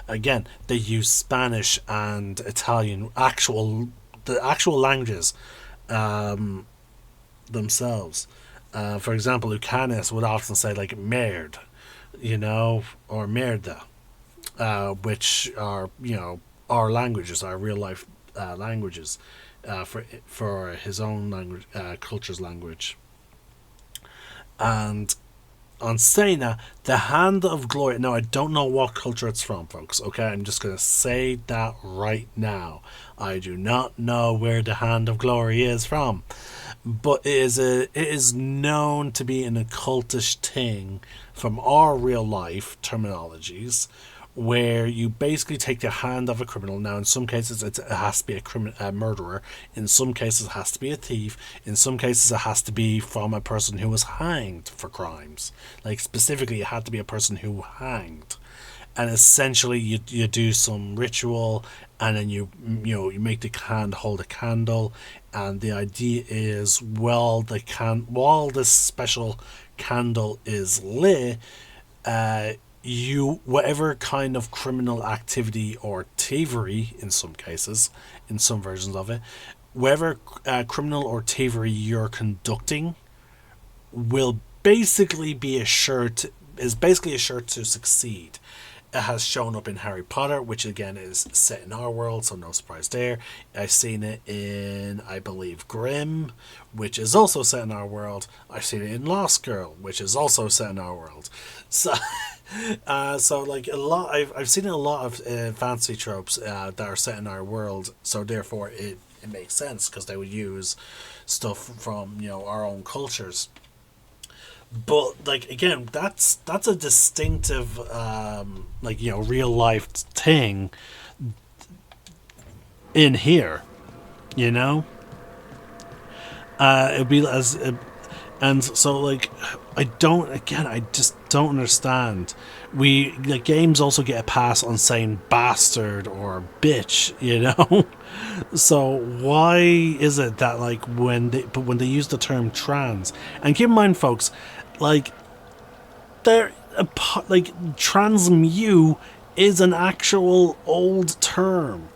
Again, they use Spanish and Italian, the actual languages themselves. For example, Lucanus would often say like merd, or merda, which are our languages, our real life languages, for his own language, culture's language. And on saying that, the Hand of Glory. Now, I don't know what culture it's from, folks. Okay, I'm just gonna say that right now. I do not know where the Hand of Glory is from, but it is known to be an occultish thing from our real life terminologies, where you basically take the hand of a criminal. Now, in some cases, it has to be a murderer. In some cases, it has to be a thief. In some cases, it has to be from a person who was hanged for crimes. Like, specifically, it had to be a person who hanged. And essentially, you do some ritual, and then you make the hand hold a candle. And the idea is, while this special candle is lit, whatever kind of criminal activity or thievery, in some cases, in some versions of it, whatever criminal or thievery you're conducting will basically be assured to succeed. It has shown up in Harry Potter, which again is set in our world, so no surprise there. I've seen it in, I believe, Grimm, which is also set in our world. I've seen it in Lost Girl, which is also set in our world. So, like I've seen a lot of fantasy tropes that are set in our world. So therefore, it makes sense because they would use stuff from our own cultures. But like again, that's a distinctive real life thing in here, it'd be and so like I just don't understand. Games also get a pass on saying bastard or bitch, So why is it that when they use the term trans, and keep in mind, folks, transmu is an actual old term.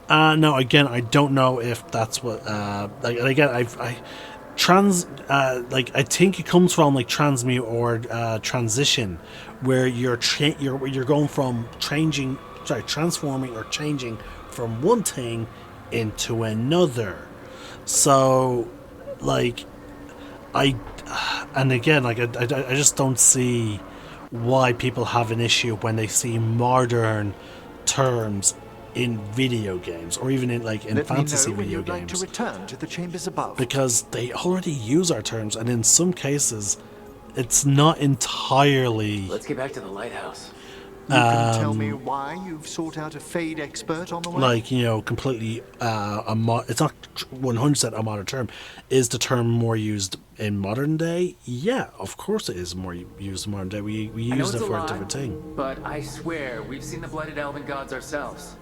Now again, I don't know if that's what I think it comes from transmute or transition, where you're going from transforming or changing from one thing into another. So I just don't see why people have an issue when they see modern terms in video games, or even in fantasy video games. Like to return to the chambers above. Because they already use our terms, and in some cases, it's not entirely. Let's get back to the lighthouse. You can tell me why you've sought out a Fade expert on the way? Completely it's not 100% a modern term. Is the term more used in modern day? Yeah, of course it is more used in modern day. We use it for a different thing. But I swear, we've seen the Blighted Elven Gods ourselves.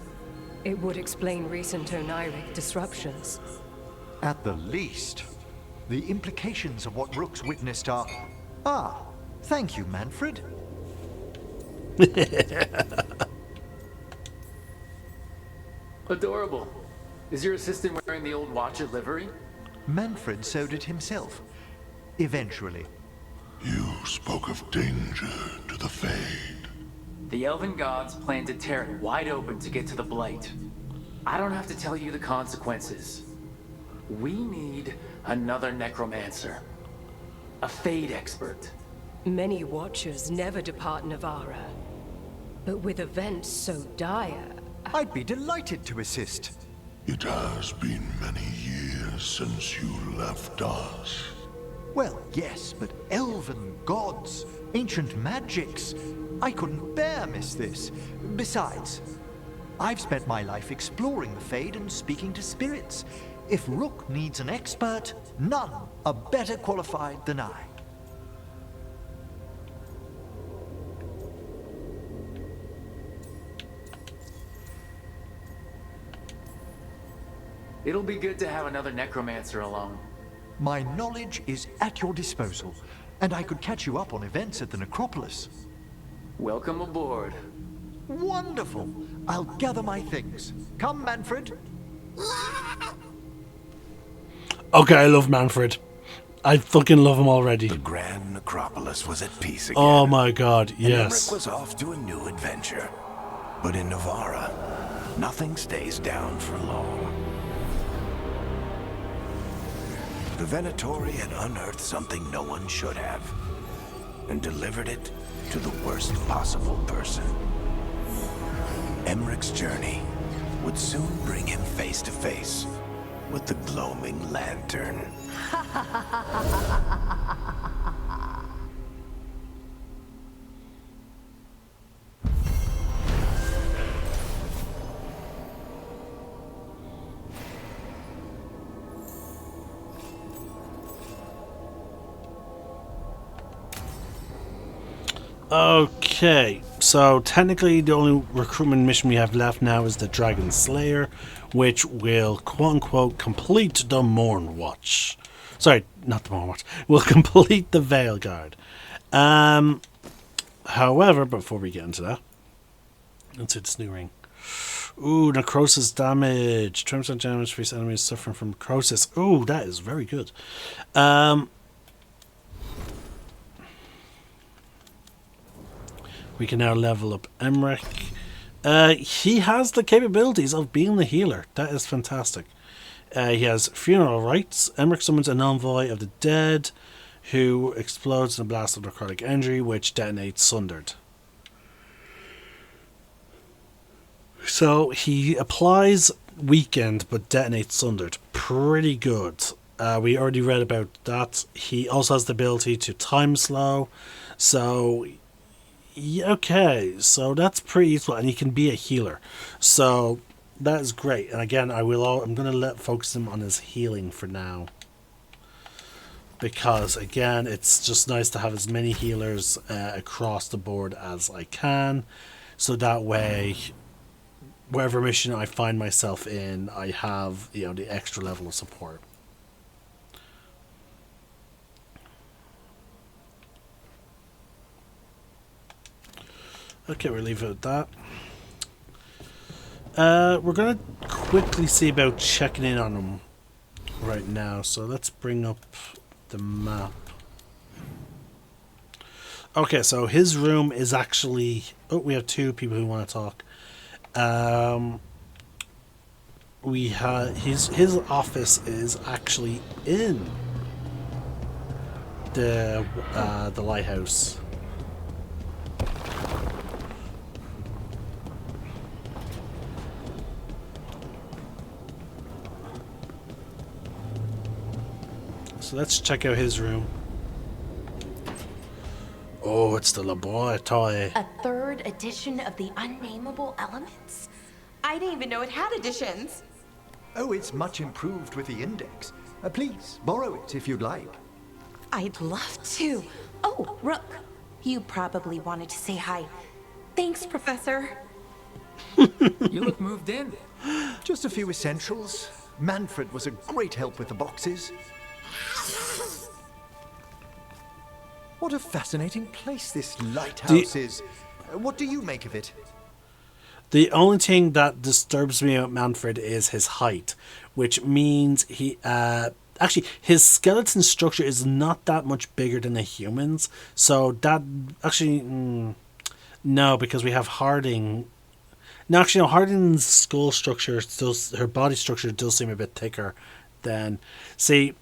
It would explain recent Oniric disruptions. At the least. The implications of what Rook's witnessed are... Ah, thank you, Manfred. Adorable. Is your assistant wearing the old Watcher livery? Manfred sewed it himself. Eventually. You spoke of danger to the Fade. The Elven Gods plan to tear it wide open to get to the Blight. I don't have to tell you the consequences. We need another necromancer. A Fade expert. Many Watchers never depart Navara. But with events so dire... I'd be delighted to assist. It has been many years since you left us. Well, yes, but elven gods, ancient magics. I couldn't bear miss this. Besides, I've spent my life exploring the Fade and speaking to spirits. If Rook needs an expert, none are better qualified than I. It'll be good to have another necromancer along. My knowledge is at your disposal, and I could catch you up on events at the necropolis. Welcome aboard. Wonderful. I'll gather my things. Come, Manfred. Okay, I love Manfred. I fucking love him already. The Grand Necropolis was at peace again. Oh my god, And yes. Emmerich was off to a new adventure. But in Navarra, nothing stays down for long. The Venatori had unearthed something no one should have, and delivered it to the worst possible person. Emmerich's journey would soon bring him face to face with the gloaming lantern. Okay, so technically the only recruitment mission we have left now is the Dragon Slayer, which will quote-unquote complete the Morn Watch. Sorry, not the Morn Watch. Will complete the Veilguard. However, before we get into that, let's hit this new ring. Ooh, necrosis damage. 20% damage for enemies suffering from necrosis. Ooh, that is very good. We can now level up Emmerich. He has the capabilities of being the healer. That is fantastic. He has funeral rites. Emmerich summons an envoy of the dead who explodes in a blast of necrotic energy which detonates Sundered. So he applies weakened but detonates Sundered. Pretty good. We already read about that. He also has the ability to time slow. So yeah, okay, so that's pretty useful, and he can be a healer, so that is great. And again, I'm gonna focus him on his healing for now, because again, it's just nice to have as many healers across the board as I can, so that way, whatever mission I find myself in, I have the extra level of support. Okay, we'll leave it at that. We're going to quickly see about checking in on him right now. So let's bring up the map. Okay, so his room is actually... Oh, we have two people who want to talk. We have his office is actually in the lighthouse. So let's check out his room. Oh, it's the laboratory. A third edition of the Unnameable Elements? I didn't even know it had editions. Oh, it's much improved with the index. Please, borrow it if you'd like. I'd love to. Oh, Rook, you probably wanted to say hi. Thanks, Professor. You look moved in. Just a few essentials. Manfred was a great help with the boxes. What a fascinating place this lighthouse is. What do you make of it? The only thing that disturbs me about Manfred is his height, which means he actually his skeleton structure is not that much bigger than the humans. So that actually no, because we have Harding. No, actually, no. Harding's skull structure her body structure does seem a bit thicker than. See,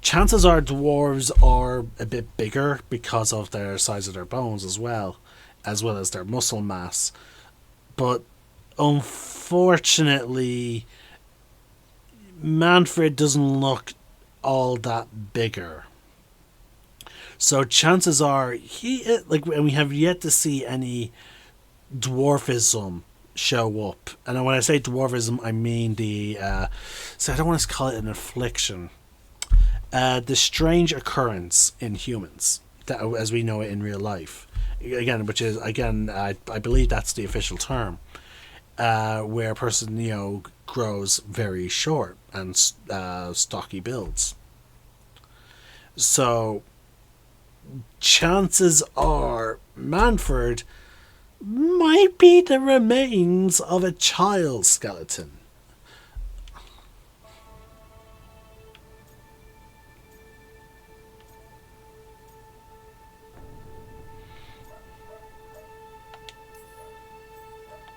chances are dwarves are a bit bigger because of their size of their bones as well as their muscle mass. But unfortunately, Manfred doesn't look all that bigger. So chances are and we have yet to see any dwarfism show up. And when I say dwarfism, I mean so I don't want to call it an affliction. The strange occurrence in humans, that as we know it in real life, again, I believe that's the official term, where a person grows very short and stocky builds. So, chances are Manfred might be the remains of a child skeleton.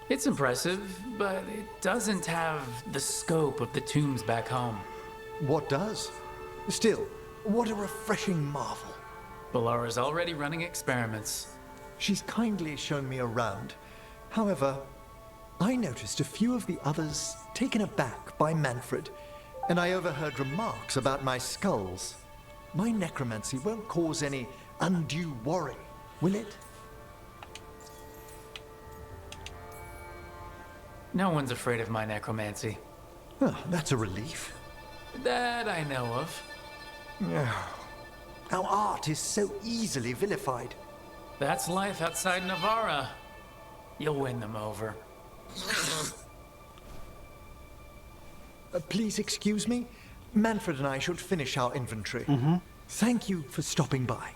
It's impressive, but it doesn't have the scope of the tombs back home. What does? Still, what a refreshing marvel. Balara's already running experiments. She's kindly shown me around. However, I noticed a few of the others taken aback by Manfred, and I overheard remarks about my skulls. My necromancy won't cause any undue worry, will it? No one's afraid of my necromancy. Oh, that's a relief. That I know of. Our art is so easily vilified. That's life outside Navarra. You'll win them over. Please excuse me. Manfred and I should finish our inventory. Thank you for stopping by.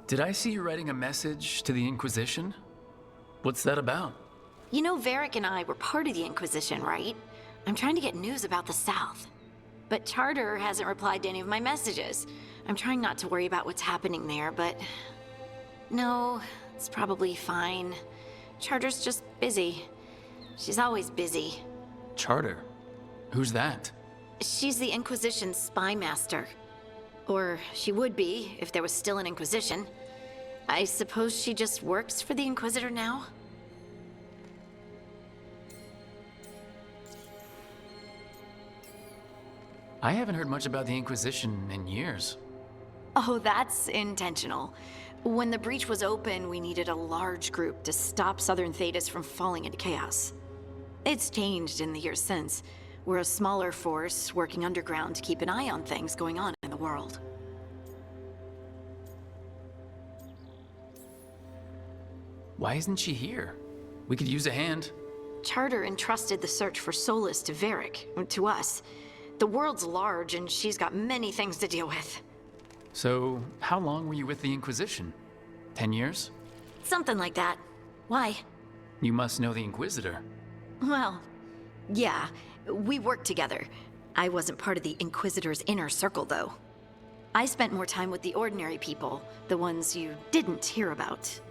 Did I see you writing a message to the Inquisition? What's that about? You know, Varric and I were part of the Inquisition, right? I'm trying to get news about the South. But Charter hasn't replied to any of my messages. I'm trying not to worry about what's happening there, but... No, it's probably fine. Charter's just busy. She's always busy. Charter? Who's that? She's the Inquisition's spy master. Or she would be, if there was still an Inquisition. I suppose she just works for the Inquisitor now? I haven't heard much about the Inquisition in years. Oh, that's intentional. When the breach was open, we needed a large group to stop Southern Thedas from falling into chaos. It's changed in the years since. We're a smaller force working underground to keep an eye on things going on in the world. Why isn't she here? We could use a hand. Charter entrusted the search for Solus to Varric, to us. The world's large and she's got many things to deal with. So, how long were you with the Inquisition? 10 years? Something like that. Why? You must know the Inquisitor. Well, yeah, we worked together. I wasn't part of the Inquisitor's inner circle, though. I spent more time with the ordinary people, the ones you didn't hear about.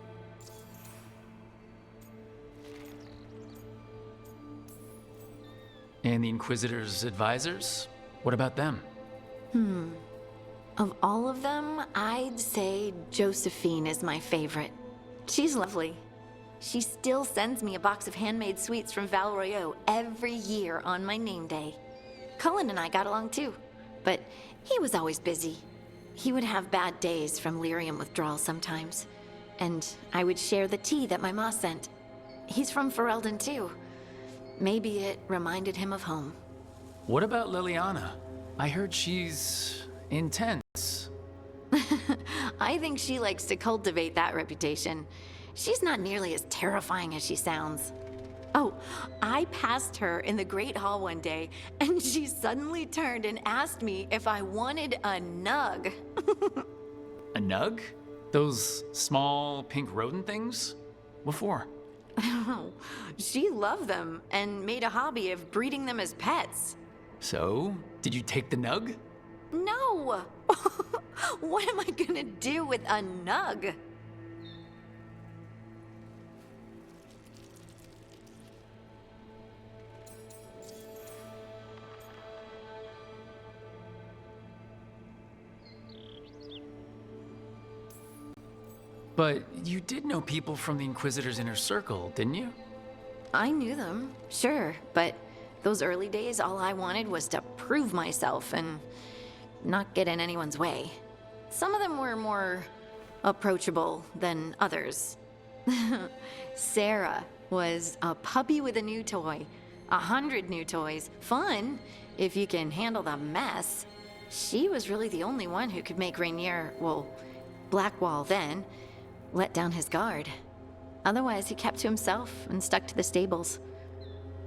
And the Inquisitor's advisors? What about them? Of all of them, I'd say Josephine is my favorite. She's lovely. She still sends me a box of handmade sweets from Val Royeaux every year on my name day. Cullen and I got along too, but he was always busy. He would have bad days from lyrium withdrawal sometimes, and I would share the tea that my ma sent. He's from Ferelden too. Maybe it reminded him of home. What about Liliana? I heard she's intense. I think she likes to cultivate that reputation. She's not nearly as terrifying as she sounds. Oh, I passed her in the Great Hall one day, and she suddenly turned and asked me if I wanted a nug. A nug? Those small pink rodent things? What for? She loved them and made a hobby of breeding them as pets. So, did you take the nug? No! What am I gonna do with a nug? But you did know people from the Inquisitor's inner circle, didn't you? I knew them, sure, but those early days, all I wanted was to prove myself and not get in anyone's way. Some of them were more approachable than others. Sarah was a puppy with a new toy. 100 new toys. Fun, if you can handle the mess. She was really the only one who could make Rainier, well, Blackwall then, let down his guard. Otherwise, he kept to himself and stuck to the stables.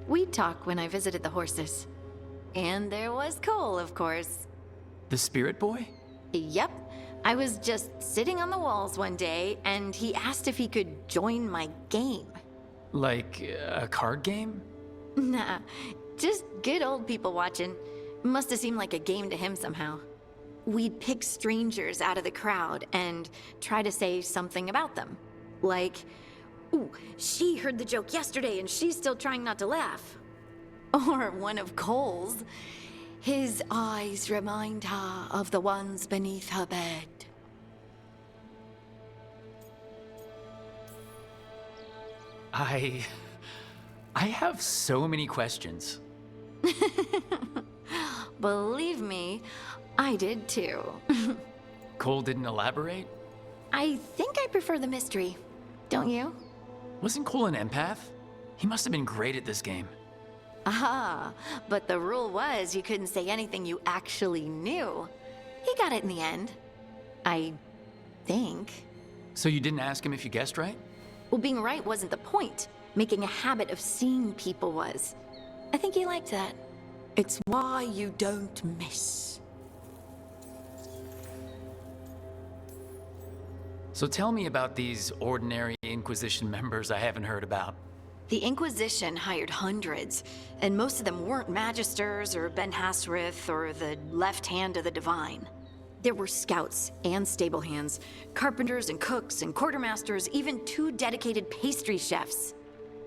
We'd talk when I visited the horses. And there was Cole, of course. The spirit boy? Yep. I was just sitting on the walls one day, and he asked if he could join my game. Like a card game? Nah, just good old people watching. Must have seemed like a game to him somehow. We'd pick strangers out of the crowd and try to say something about them. Like, ooh, she heard the joke yesterday and she's still trying not to laugh. Or one of Cole's. His eyes remind her of the ones beneath her bed. I have so many questions. Believe me, I did too. Cole didn't elaborate? I think I prefer the mystery. Don't you? Wasn't Cole an empath? He must have been great at this game. Ah, but the rule was you couldn't say anything you actually knew. He got it in the end. I think. So you didn't ask him if you guessed right? Well, being right wasn't the point. Making a habit of seeing people was. I think he liked that. It's why you don't miss. So tell me about these ordinary Inquisition members I haven't heard about. The Inquisition hired hundreds, and most of them weren't Magisters or Ben Hasrith or the left hand of the Divine. There were scouts and stable hands, carpenters and cooks and quartermasters, even 2 dedicated pastry chefs.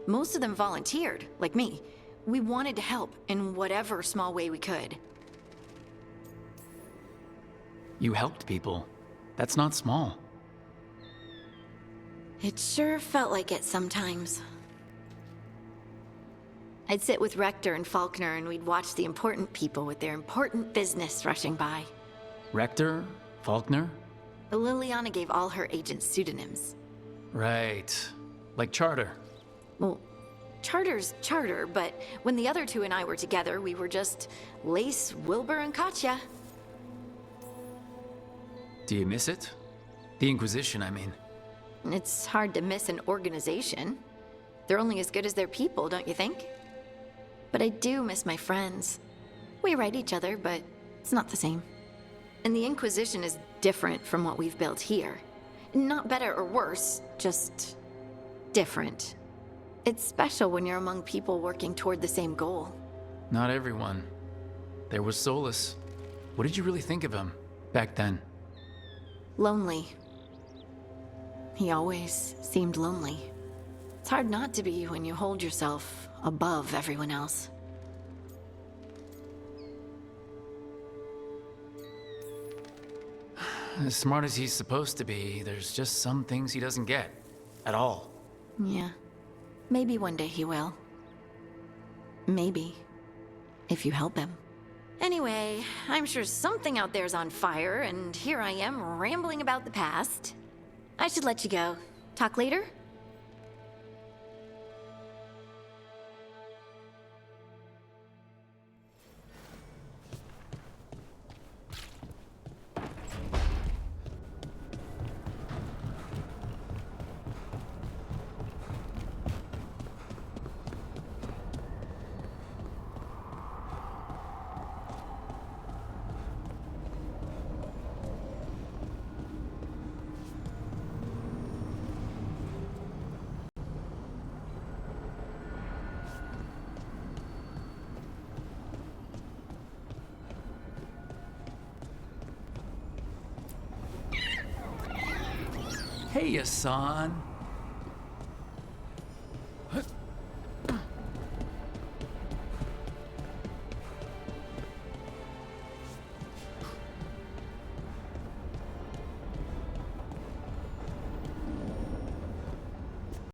Most of them volunteered, like me. We wanted to help in whatever small way we could. You helped people. That's not small. It sure felt like it sometimes. I'd sit with Rector and Faulkner and we'd watch the important people with their important business rushing by. Rector? Faulkner? Liliana gave all her agents pseudonyms. Right. Like Charter. Well, Charter's Charter, but when the other 2 and I were together, we were just Lace, Wilbur, and Katya. Do you miss it? The Inquisition, I mean. It's hard to miss an organization. They're only as good as their people, don't you think? But I do miss my friends. We write each other, but it's not the same. And the Inquisition is different from what we've built here. Not better or worse, just different. It's special when you're among people working toward the same goal. Not everyone. There was Solus. What did you really think of him back then? Lonely. He always seemed lonely. It's hard not to be when you hold yourself above everyone else. As smart as he's supposed to be, there's just some things he doesn't get. At all. Yeah. Maybe one day he will. Maybe. If you help him. Anyway, I'm sure something out there's on fire, and here I am rambling about the past. I should let you go. Talk later? Hey, Hassan.